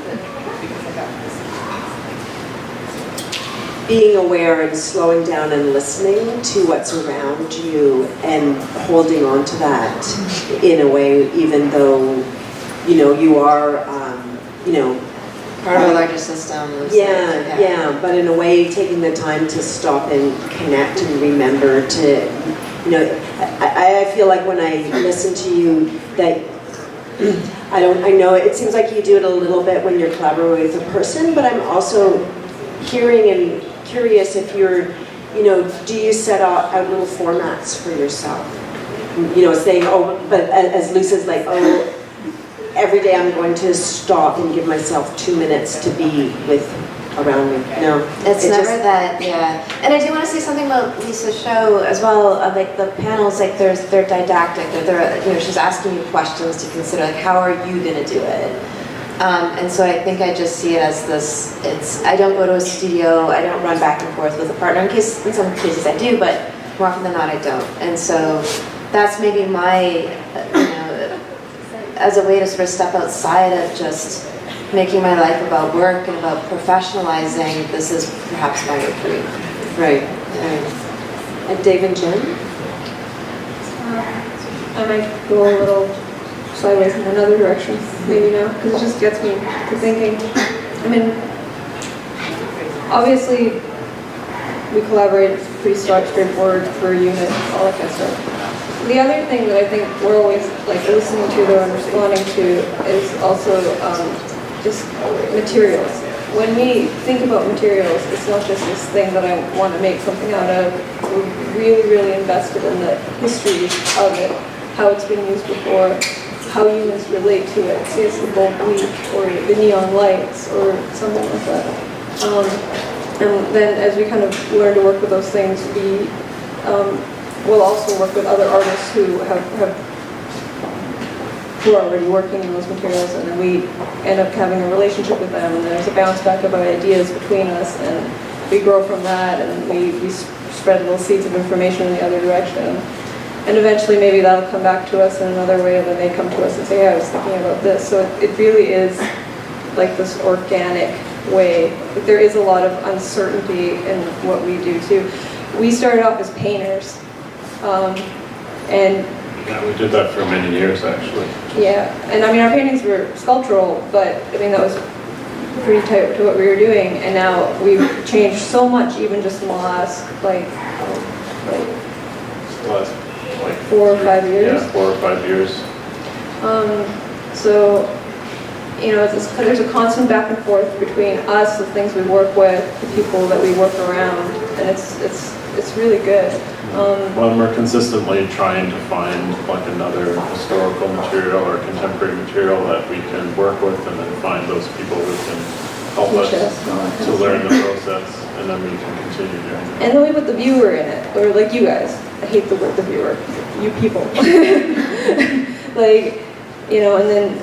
being aware and slowing down and listening to what's around you and holding on to that in a way, even though, you are, Part of a larger system. Yeah, but in a way, taking the time to stop and connect and remember to, I feel like when I listen to you that, I know it seems like you do it a little bit when you're collaborating with a person, but I'm also hearing and curious if you're, do you set out little formats for yourself? Saying, but as loose as like, every day I'm going to stop and give myself 2 minutes to be around me. No. It's never that, yeah. And I do want to say something about Lisa's show as well, like the panels, like they're didactic, she's asking you questions to consider, like how are you going to do it? And so I think I just see it as this, I don't go to a studio, I don't run back and forth with a partner, in some cases I do, but more often than not I don't. And so that's maybe my, as a way to sort of step outside of just making my life about work and about professionalizing, this is perhaps my retreat. Right. And DaveandJenn? I might go a little sideways in another direction, maybe now, because it just gets me to thinking. I mean, obviously, we collaborate, it's pretty straightforward for a unit, all that kind of stuff. The other thing that I think we're always listening to and responding to is also just materials. When we think about materials, it's not just this thing that I want to make something out of. We're really, really invested in the history of it, how it's been used before, how humans relate to it. Say it's the bulb bleach or the neon lights or something like that. And then as we kind of learn to work with those things, we'll also work with other artists who who are already working in those materials, and then we end up having a relationship with them, and there's a bounce back of ideas between us, and we grow from that, and we spread little seeds of information in the other direction. And eventually maybe that'll come back to us in another way, and then they come to us and say, yeah, I was thinking about this. So it really is like this organic way. But there is a lot of uncertainty in what we do too. We started off as painters. And yeah, we did that for many years actually. Yeah, and I mean our paintings were sculptural, but I mean that was pretty tight to what we were doing, and now we've changed so much even just in the last like 4 or 5 years. Yeah, 4 or 5 years. So there's a constant back and forth between us, the things we work with, the people that we work around, and it's really good. Well, we're consistently trying to find like another historical material or contemporary material that we can work with, and then find those people who can help us to learn the process, and then we can continue doing it. And then we put the viewer in it, or like you guys. I hate the word the viewer. You people. And then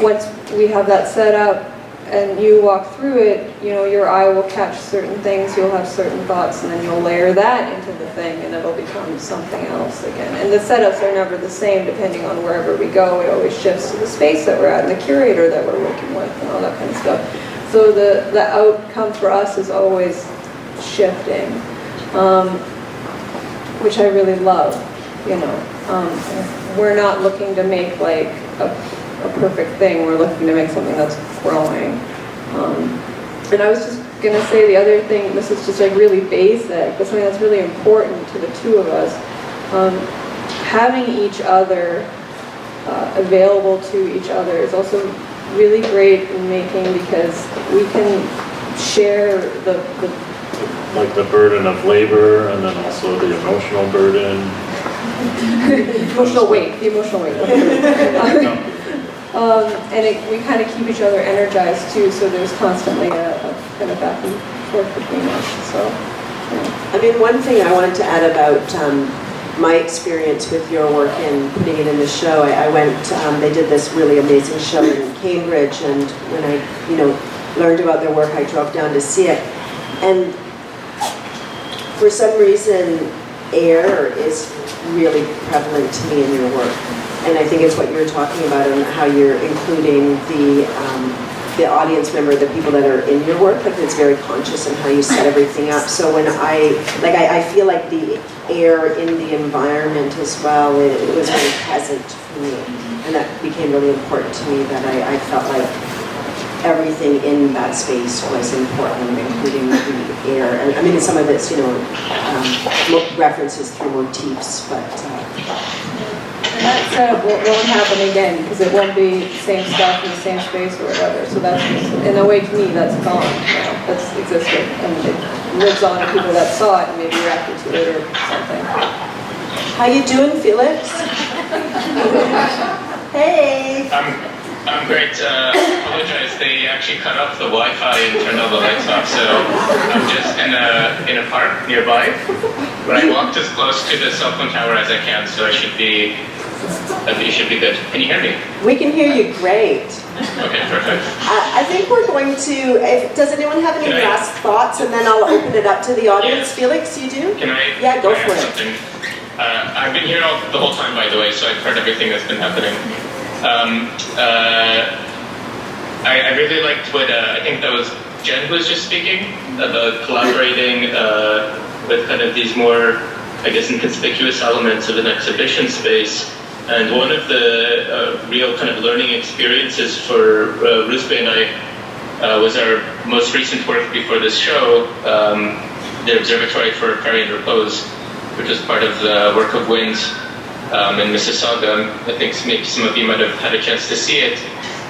once we have that set up, and you walk through it, your eye will catch certain things, you'll have certain thoughts, and then you'll layer that into the thing, and it'll become something else again. And the setups are never the same depending on wherever we go. It always shifts to the space that we're at, and the curator that we're working with, and all that kind of stuff. So the outcome for us is always shifting, which I really love, We're not looking to make like a perfect thing. We're looking to make something that's growing. And I was just going to say the other thing, this is just like really basic, but something that's really important to the two of us. Having each other available to each other is also really great in making, because we can share the Like the burden of labor and then also the emotional burden. emotional weight, and we kind of keep each other energized too, so there's constantly a kind of back and forth between us, so. Yeah. I mean, one thing I wanted to add about my experience with your work and putting it in the show, I went, they did this really amazing show in Cambridge, and when I, learned about their work, I drove down to see it. And for some reason, air is really prevalent to me in your work. And I think it's what you're talking about and how you're including the audience member, the people that are in your work, like it's very conscious in how you set everything up. So when I feel like the air in the environment as well, it was very present for me. And that became really important to me, that I felt like everything in that space was important, including the air. And I mean, some of it's, references through motifs, but... And that setup won't happen again, because it won't be the same stuff in the same space or whatever. So that's, in a way, to me, that's gone now. That's existed, and it lives on in people that saw it and maybe reacted to it or something. How you doing, Felix? Hey! I'm great. I apologize. They actually cut off the Wi-Fi and turned all the lights off, so I'm just in a park nearby. But I walked as close to the cell phone tower as I can, so it should be good. Can you hear me? We can hear you great. Okay, perfect. I think we're going to, does anyone have any last thoughts? And then I'll open it up to the audience. Felix, you do? Can I? Yeah, go for it. Something? I've been here the whole time, by the way, so I've heard everything that's been happening. I really liked what, I think that was Jen who was just speaking, about collaborating with kind of these more, I guess, inconspicuous elements of an exhibition space. And one of the real kind of learning experiences for Rouzbeh and I was our most recent work before this show, the Observatory for Aquarian Repose, which was part of the work of Wind in Mississauga. I think maybe some of you might have had a chance to see it,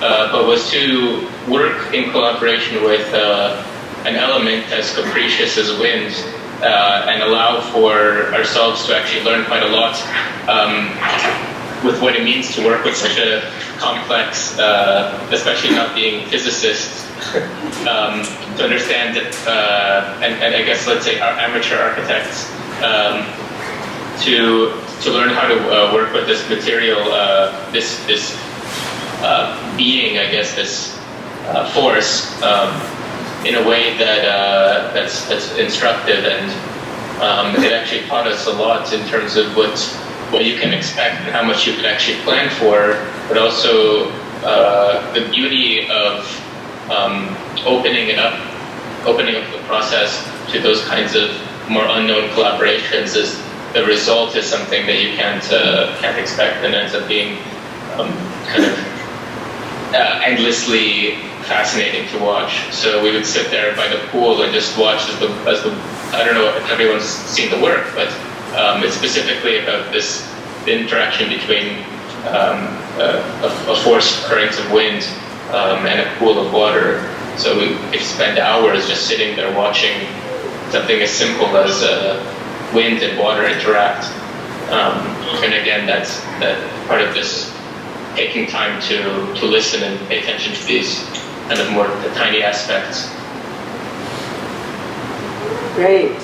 but was to work in collaboration with an element as capricious as wind, and allow for ourselves to actually learn quite a lot with what it means to work with such a complex, especially not being physicists, to understand it, and I guess, let's say, our amateur architects, to learn how to work with this material, this being, I guess, this force, in a way that that's instructive, and it actually taught us a lot in terms of what you can expect and how much you can actually plan for, but also the beauty of opening up the process to those kinds of more unknown collaborations. Is the result is something that you can't expect, and ends up being kind of endlessly fascinating to watch. So we would sit there by the pool and just watch as the I don't know if everyone's seen the work, but it's specifically about the interaction between a forced current of wind and a pool of water. So we could spend hours just sitting there watching something as simple as wind and water interact. And again, that's part of this taking time to listen and pay attention to these kind of more tiny aspects. Great.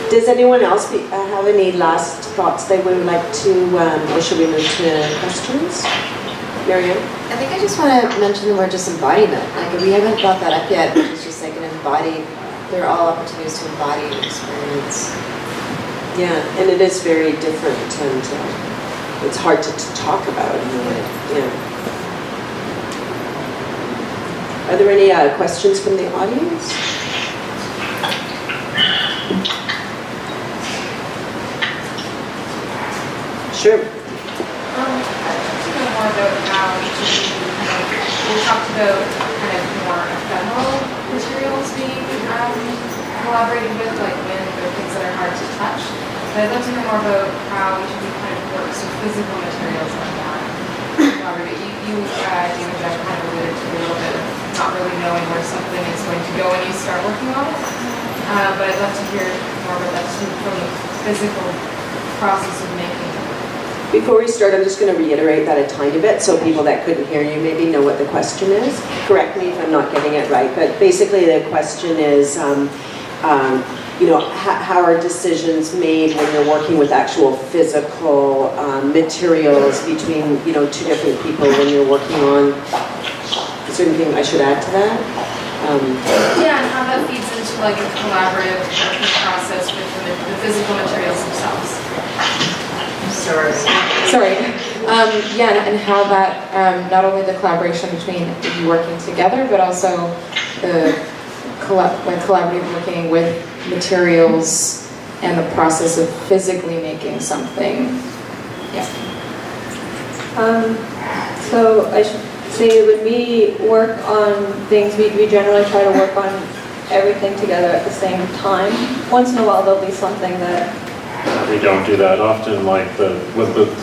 Does anyone else have any last thoughts they would like to, or should we move to questions? Maryanne? I think I just want to mention the word just embodiment. Like, we haven't brought that up yet, which is just like an embodied, they're all opportunities to embody an experience. Yeah, and it is very different, and it's hard to talk about in a way. Yeah. Are there any questions from the audience? Sure. I'd like to know more about how each of you we talked about kind of more ephemeral materials being collaborated with, like wind or things that are hard to touch. But I'd love to know more about how each of you kind of works with physical materials like that. collaborate. You DaveandJenn kind of alluded to a little bit of not really knowing where something is going to go when you start working on it. But I'd love to hear more about that just from the physical process of making it. Before we start, I'm just going to reiterate that a tiny bit so people that couldn't hear you maybe know what the question is. Correct me if I'm not getting it right, but basically the question is, how are decisions made when you're working with actual physical materials between, two different people when you're working on. Is there anything I should add to that? Yeah, and how that feeds into like a collaborative working process with the physical materials themselves. Sorry. And how that, not only the collaboration between you working together, but also the collaborative working with materials and the process of physically making something. Yeah. So I should say when we work on things, we generally try to work on everything together at the same time. Once in a while there'll be something that We don't do that often, like the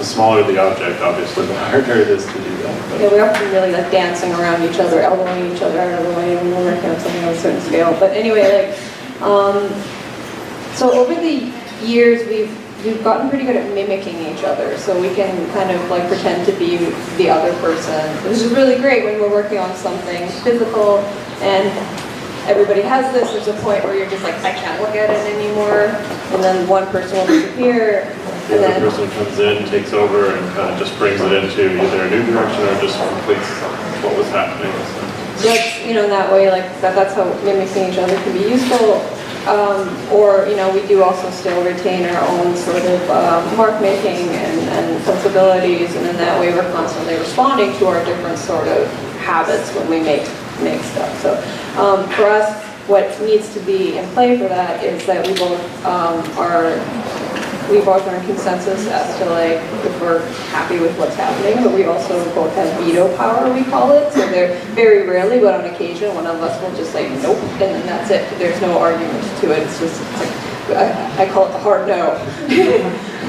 smaller the object, obviously, the harder it is to do that. But. yeah, we often really like dancing around each other, elbowing each other out of the way when we're working on something on a certain scale. But anyway, so over the years we've gotten pretty good at mimicking each other, so we can kind of like pretend to be the other person, which is really great when we're working on something physical and everybody has this. There's a point where you're just like, I can't look at it anymore, and then one person will disappear, The other person comes in, takes over, and kind of just brings it into either a new direction or just completes what was happening. So that's, in that way, like that's how mimicking each other can be useful. Or, we do also still retain our own sort of mark making and sensibilities, and in that way we're constantly responding to our different sort of habits when we make stuff. So for us, what needs to be in play for that is that we both are in consensus as to like if we're happy with what's happening, but we also both have veto power, we call it. So they're very rarely, but on occasion, one of us will just say nope, and then that's it. There's no argument to it. It's just like I call it the hard no.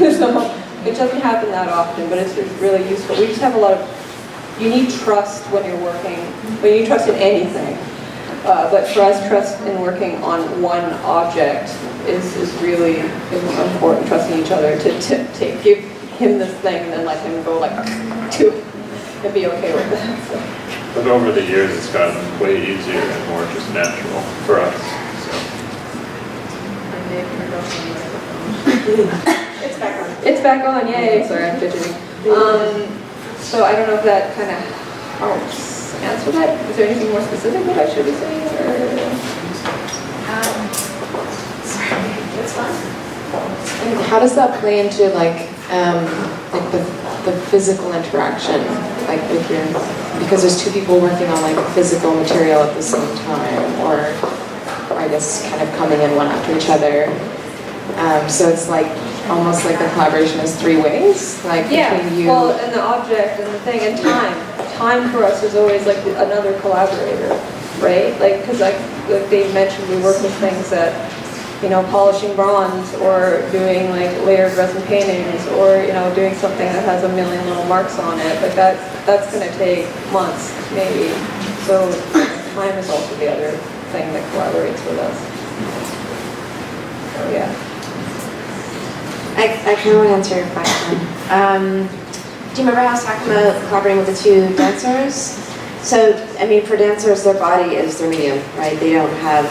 So it doesn't happen that often, but it's really useful. We just have a lot of. You need trust when you're working, but you need trust in anything. But for us, trust in working on one object is really important, trusting each other to give him this thing and then let him go like to it and be okay with that. So. But over the years, it's gotten way easier and more just natural for us. It's back on. It's back on, yay! Sorry, I'm fidgeting. So I don't know if that kind of helps answer that. Is there anything more specific that I should be saying? Sorry, it's fine. And how does that play into like the physical interaction, like with your, because there's two people working on like a physical material at the same time, or I guess kind of coming in one after each other. So it's like almost like the collaboration is three ways, like between you. Well, and the object and the thing and time. Time for us is always like another collaborator, right? Like, because like Dave mentioned, we work with things that, polishing bronze or doing like layered resin paintings or, doing something that has a million little marks on it. Like that's going to take months, maybe. So time is also the other thing that collaborates with us. So yeah. I kind of want to answer your question. Do you remember how I was talking about collaborating with the two dancers? So, for dancers, their body is their medium, right? They don't have,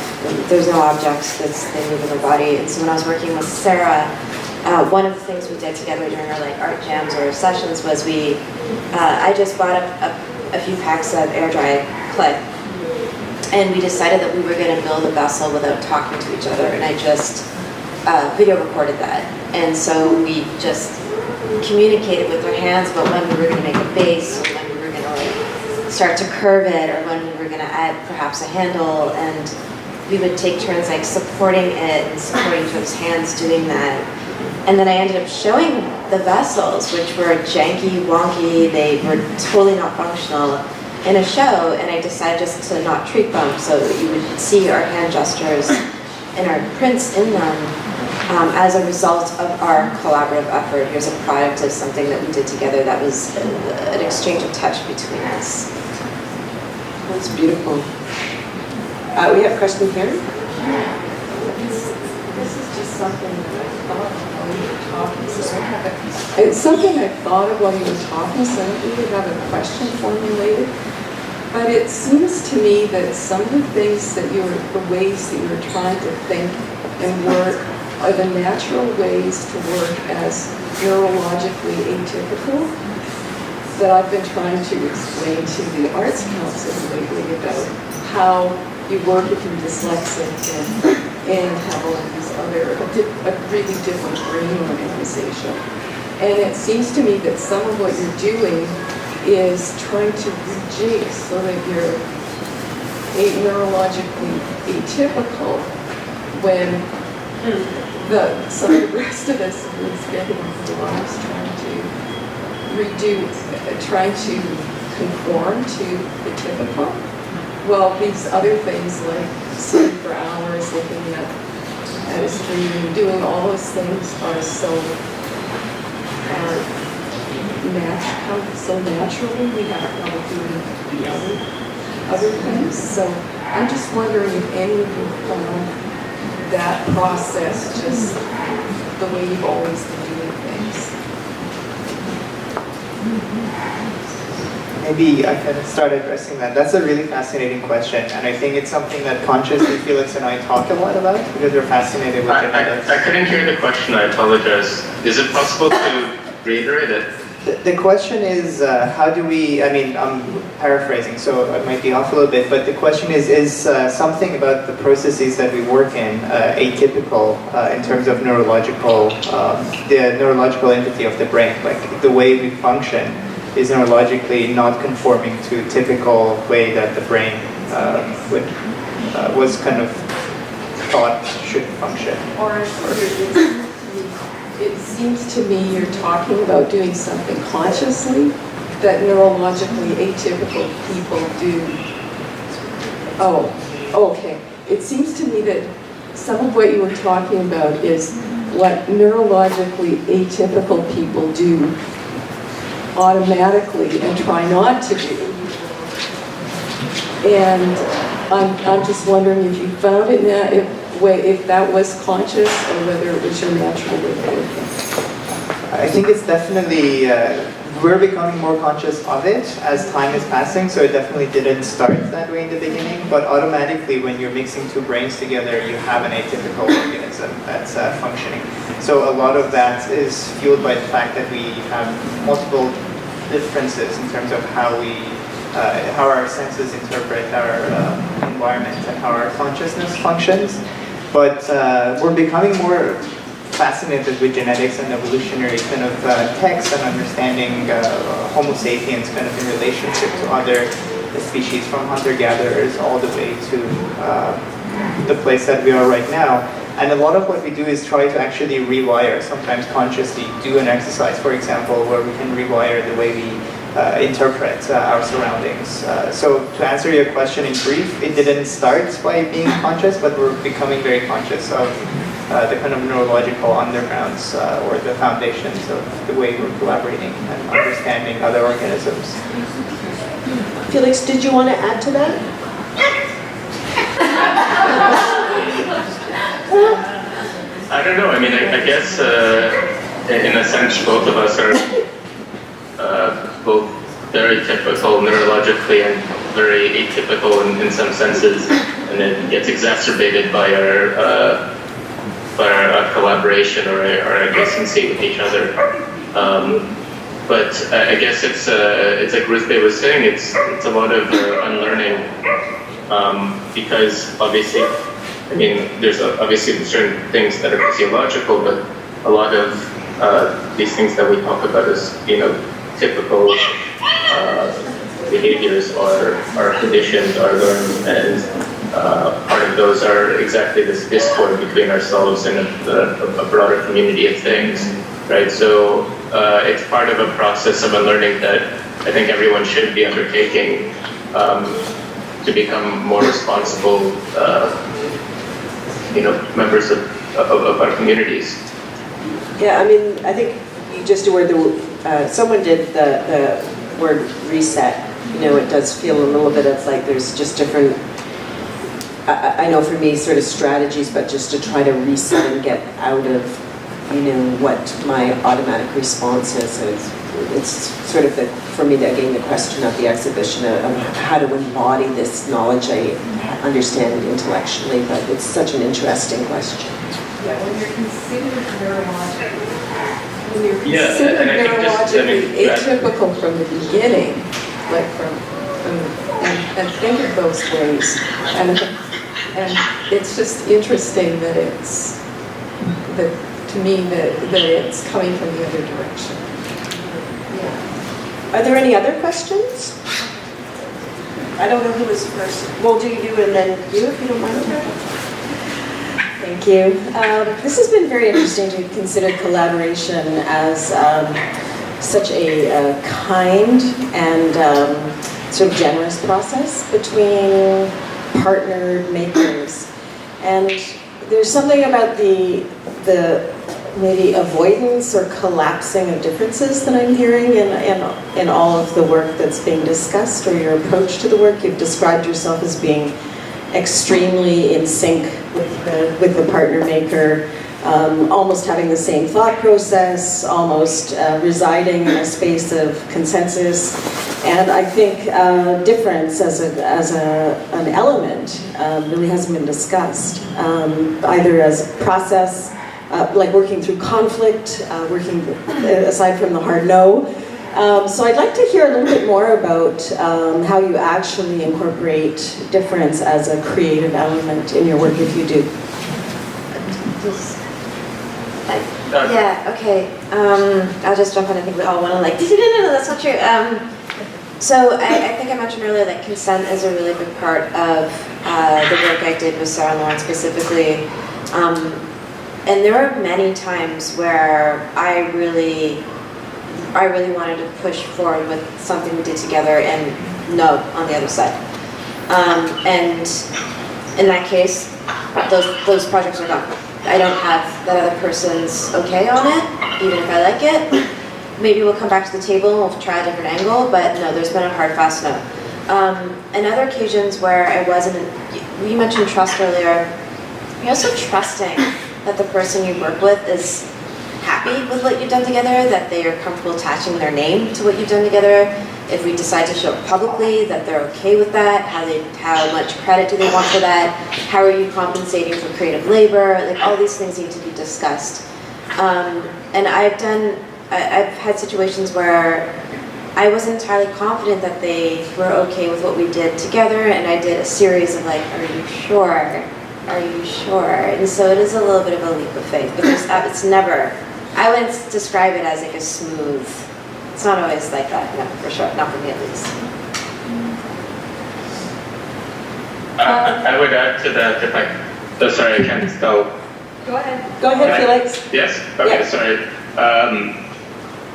there's no objects they move in their body. And so when I was working with Sarah, one of the things we did together during our art jams or sessions was I just bought a few packs of air dry clay. And we decided that we were going to build a vessel without talking to each other. And I just video recorded that. And so we just communicated with our hands about when we were going to make a base, or when we were going to start to curve it, or when we were going to add perhaps a handle, and we would take turns supporting it and supporting each other's hands doing that. And then I ended up showing the vessels, which were janky, wonky, they were totally not functional, in a show, and I decided just to not treat them so that you would see our hand gestures and our prints in them. as a result of our collaborative effort. Here's a product of something that we did together that was an exchange of touch between us. That's beautiful. We have a question here. This is just something that I thought while you were talking. It's something I thought of while you were talking, so I don't really have a question formulated. But it seems to me that some of the things that the ways that you were trying to think and work are the natural ways to work as neurologically atypical that I've been trying to explain to the Arts Council lately about how you work if you're dyslexic and have all of these other, a really different brain organization. And it seems to me that some of what you're doing is trying to rejig so that you're neurologically atypical when some of the rest of us are spending our lives trying to conform to the typical. Well, these other things like sitting for hours looking at a screen, doing all those things are so naturally we have trouble doing the other things. So I'm just wondering if any of you found that process just the way you've always been doing things. Maybe I can start addressing that. That's a really fascinating question, and I think it's something that consciously Felix and I talk a lot about because we're fascinated with genetics. I couldn't hear the question, I apologize. Is it possible to reiterate it? The question is, how do we, I'm paraphrasing, so it might be off a little bit, but the question is something about the processes that we work in atypical in terms of neurological, the neurological entity of the brain, like the way we function is neurologically not conforming to typical way that the brain was kind of thought should function. It seems to me you're talking about doing something consciously that neurologically atypical people do. Oh, okay. It seems to me that some of what you were talking about is what neurologically atypical people do automatically and try not to do. And I'm just wondering if you found it now, if that was conscious or whether it was your natural way of working. I think it's definitely, we're becoming more conscious of it as time is passing, so it definitely didn't start that way in the beginning, but automatically when you're mixing two brains together, you have an atypical organism that's functioning. So a lot of that is fueled by the fact that we have multiple differences in terms of how our senses interpret our environment and how our consciousness functions. But we're becoming more fascinated with genetics and evolutionary kind of texts and understanding Homo sapiens kind of in relationship to other species from hunter-gatherers all the way to the place that we are right now. And a lot of what we do is try to actually rewire, sometimes consciously do an exercise, for example, where we can rewire the way we interpret our surroundings. So to answer your question in brief, it didn't start by being conscious, but we're becoming very conscious of the kind of neurological undergrounds or the foundations of the way we're collaborating and understanding other organisms. Felix, did you want to add to that? I don't know. I mean, I guess in a sense, both of us are both very typical neurologically and very atypical in some senses, and it gets exacerbated by our collaboration or our adjacency with each other. But I guess it's like Rouzbeh was saying, it's a lot of unlearning because obviously, I mean, there's obviously certain things that are physiological, but a lot of these things that we talk about as, typical behaviors are conditioned, are learned, and part of those are exactly this discord between ourselves and a broader community of things, right? So it's part of a process of unlearning that I think everyone should be undertaking to become more responsible members of our communities. Yeah, I mean, I think you just word someone did the word reset. It does feel a little bit of like there's just different, I know for me, sort of strategies, but just to try to reset and get out of, what my automatic response is. It's sort of, for me, again, the question of the exhibition of how to embody this knowledge. I understand it intellectually, but it's such an interesting question. Yeah, when you're considered neurologically, And I think neurologically atypical from the beginning, like and think of those ways, and it's just interesting that to me that it's coming from the other direction. Yeah. Are there any other questions? I don't know who was first. Well, do you and then you, if you don't mind? Thank you. This has been very interesting to consider collaboration as such a kind and sort of generous process between partnered makers. And there's something about the maybe avoidance or collapsing of differences that I'm hearing in all of the work that's being discussed, or your approach to the work. You've described yourself as being extremely in sync with the partner maker, almost having the same thought process, almost residing in a space of consensus. And I think difference as an element really hasn't been discussed, either as a process, like working through conflict, working aside from the hard no. So I'd like to hear a little bit more about how you actually incorporate difference as a creative element in your work, if you do. Yeah, okay. I'll just jump in. I think we all want to no, that's not true. So I think I mentioned earlier that consent is a really big part of the work I did with Sarah and Lauren specifically. And there are many times where I really wanted to push forward with something we did together and no on the other side. And in that case, those projects are gone. I don't have that other person's okay on it, even if I like it. Maybe we'll come back to the table and we'll try a different angle, but no, there's been a hard, fast no. And other occasions where I wasn't, you mentioned trust earlier, you're also trusting that the person you work with is happy with what you've done together, that they are comfortable attaching their name to what you've done together. If we decide to show it publicly, that they're okay with that. How much credit do they want for that? How are you compensating for creative labor? Like all these things need to be discussed. And I've had situations where I wasn't entirely confident that they were okay with what we did together, and I did a series of like, are you sure? Are you sure? And so it is a little bit of a leap of faith, but it's never, I wouldn't describe it as like a smooth, it's not always like that, no, for sure, not for me at least. I would add to that if sorry, I can't tell. Go ahead. Go ahead, Felix. Yes, okay, Yeah. sorry.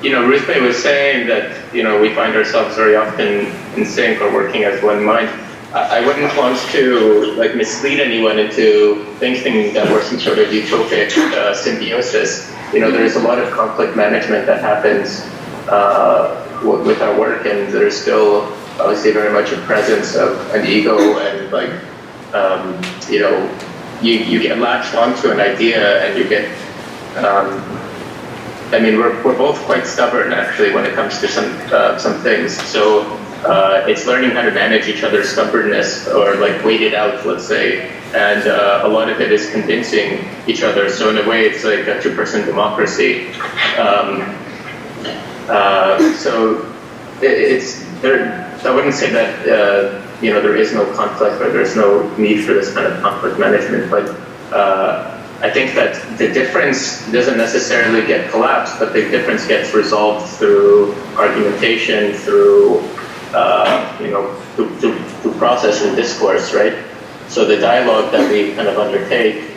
Rouzbeh was saying that, we find ourselves very often in sync or working as one mind. I wouldn't want to mislead anyone into thinking that we're some sort of utopic symbiosis. There's a lot of conflict management that happens with our work, and there's still obviously very much a presence of an ego and you get latched onto an idea and you get we're both quite stubborn actually when it comes to some things. So it's learning how to manage each other's stubbornness or wait it out, let's say. And a lot of it is convincing each other. So in a way, it's like a two-person democracy. So it's there. I wouldn't say that there is no conflict or there's no need for this kind of conflict management, but I think that the difference doesn't necessarily get collapsed, but the difference gets resolved through argumentation, through through process and discourse, right? So the dialogue that we kind of undertake,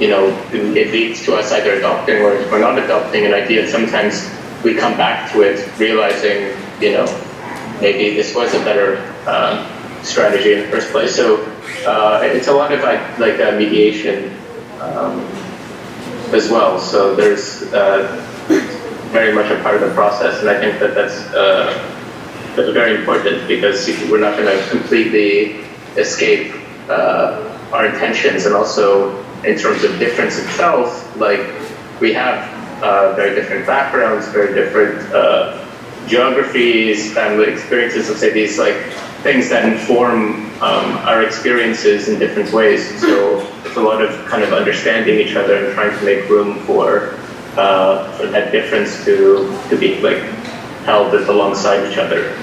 it leads to us either adopting or not adopting an idea. Sometimes we come back to it realizing, maybe this was a better strategy in the first place. So it's a lot of like mediation as well. So there's very much a part of the process, and I think that that's very important, because we're not going to completely escape our intentions, and also in terms of difference itself, like we have very different backgrounds, very different geographies, family experiences, let's say these like things that inform our experiences in different ways. So it's a lot of kind of understanding each other and trying to make room for that difference to be like held alongside each other.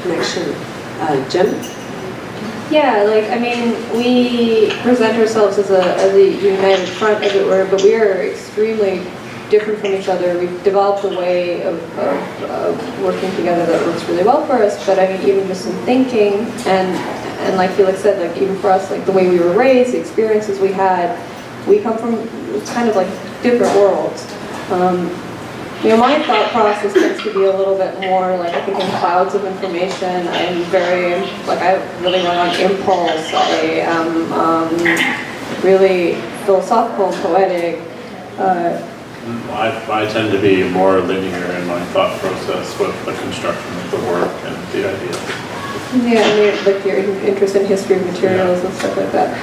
Connection. Jen? Yeah, like, I mean, we present ourselves as a united front, as it were, but we are extremely different from each other. We've developed a way of working together that works really well for us, but I mean, even just in thinking, and like Felix said, like even for us, like the way we were raised, the experiences we had, we come from kind of like different worlds. You know, my thought process tends to be a little bit more like, I think, in clouds of information. I'm very, like, I really run on impulse. I am really philosophical and poetic. I tend to be more linear in my thought process with the construction of the work and the idea. Yeah, and like your interest in history of materials and stuff like that.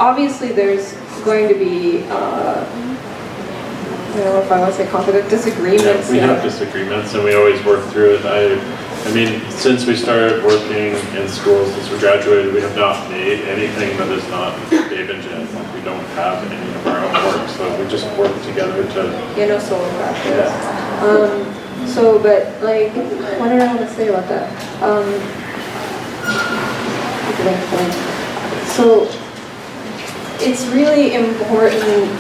Obviously there's going to be, I don't know if I want to say conflict, disagreements. Yeah, we have disagreements, and we always work through it. I mean, since we started working in schools, since we graduated, we have not made anything that is not DaveandJenn. Like, we don't have any of our own work, so we just work together to... Yeah, no solo practice. Yeah. So, but like, what did I want to say about that? So, it's really important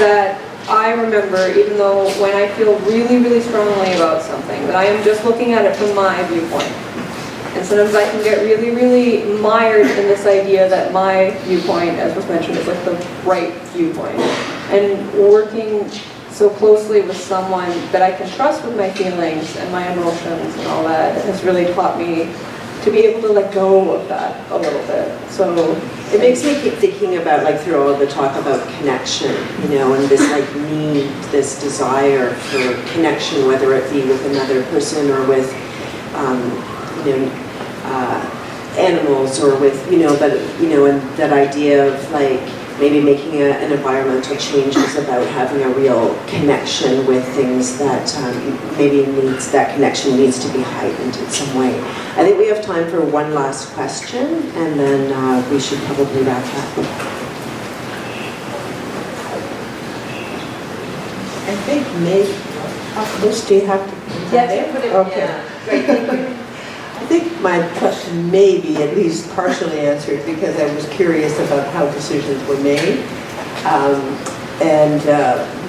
that I remember, even though when I feel really, really strongly about something, that I am just looking at it from my viewpoint. And sometimes I can get really, really mired in this idea that my viewpoint, as was mentioned, is like the right viewpoint. And working so closely with someone that I can trust with my feelings and my emotions and all that has really taught me to be able to let go of that a little bit. So it makes me keep thinking about, like, through all the talk about connection, you know, and this like need, this desire for connection, whether it be with another person or with, you know, animals, or with, you know, but, you know, and that idea of like maybe making an environmental change is about having a real connection with things that maybe that connection needs to be heightened in some way. I think we have time for one last question, and then we should probably wrap up. I think maybe, do you have to? Yes, put it in. Okay. Great, thank you. I think my question may be at least partially answered, because I was curious about how decisions were made.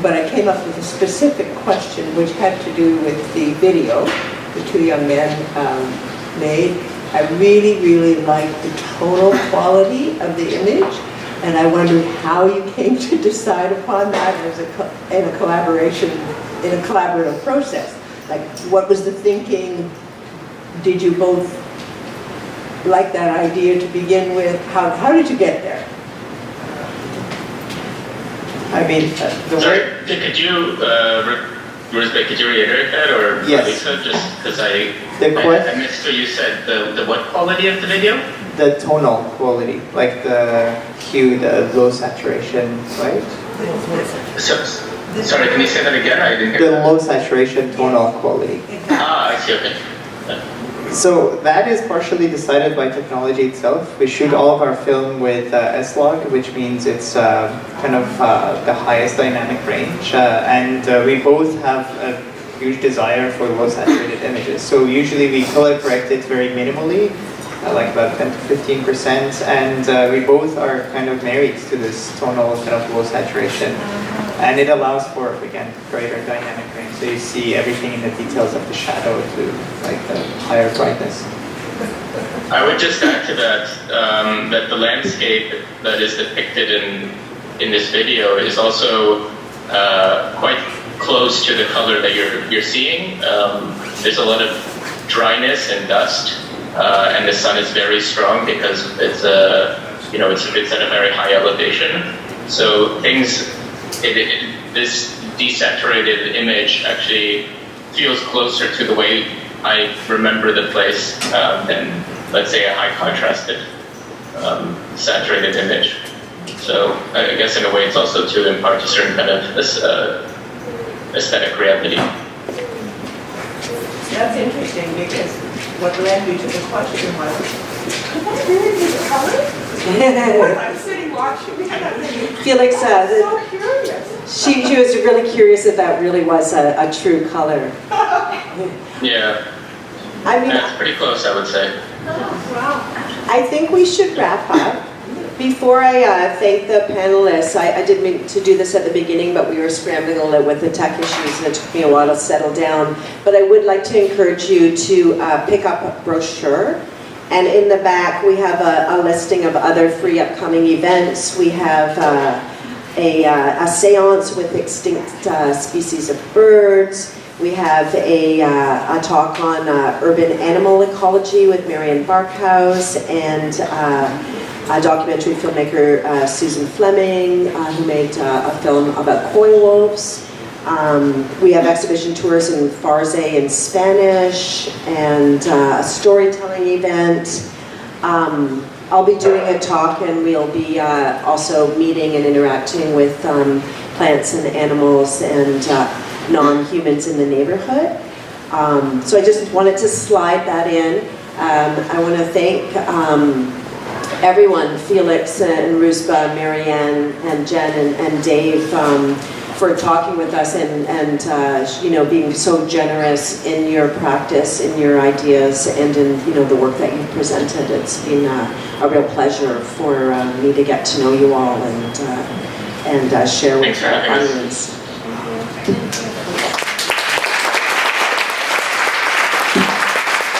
But I came up with a specific question which had to do with the video the two young men made. I really, really liked the tonal quality of the image, and I wondered how you came to decide upon that in a collaborative process. Like, what was the thinking? Did you both like that idea to begin with? How did you get there? I mean, Sorry, could you, Rouzbeh, could you reiterate that, or yes. Lisa, just because I missed what you said, the what quality of the video? The tonal quality, like the hue, the low saturation, right? Sorry, can you say that again? I didn't hear The low saturation tonal quality. I see, okay. So that is partially decided by technology itself. We shoot all of our film with S-Log, which means it's kind of the highest dynamic range. And we both have a huge desire for low saturated images. So usually we color correct it very minimally, like about 10 to 15%. And we both are kind of married to this tonal kind of low saturation. And it allows for, again, greater dynamic range. So you see everything in the details of the shadow to like the higher brightness. I would just add to that that the landscape that is depicted in this video is also quite close to the color that you're seeing. There's a lot of dryness and dust, and the sun is very strong because it's at a very high elevation. So this desaturated image actually feels closer to the way I remember the place than, let's say, a high contrasted saturated image. So I guess in a way it's also to impart a certain kind of this aesthetic reality. That's interesting because what led me to the question was, could that really be the color? I'm sitting watching and I'm thinking, Felix, I'm so curious. she was really curious if that really was a true color. Yeah, I mean, that's pretty close, I would say. Wow. I think we should wrap up. Before I thank the panelists, I didn't mean to do this at the beginning, but we were scrambling a little with the tech issues and it took me a while to settle down. But I would like to encourage you to pick up a brochure. And in the back, we have a listing of other free upcoming events. We have a seance with extinct species of birds. We have a talk on urban animal ecology with Maryanne and a documentary filmmaker, Susan Fleming, who made a film about koi wolves. We have exhibition tours in Farsi and Spanish, and a storytelling event. I'll be doing a talk, and we'll be also meeting and interacting with plants and animals and non-humans in the neighborhood. So I just wanted to slide that in. I want to thank everyone, Felix and Rouzbeh, Maryanne and Jen and Dave, for talking with us and being so generous in your practice, in your ideas, and in the work that you've presented. It's been a real pleasure for me to get to know you all and share with Thanks for having us. audience.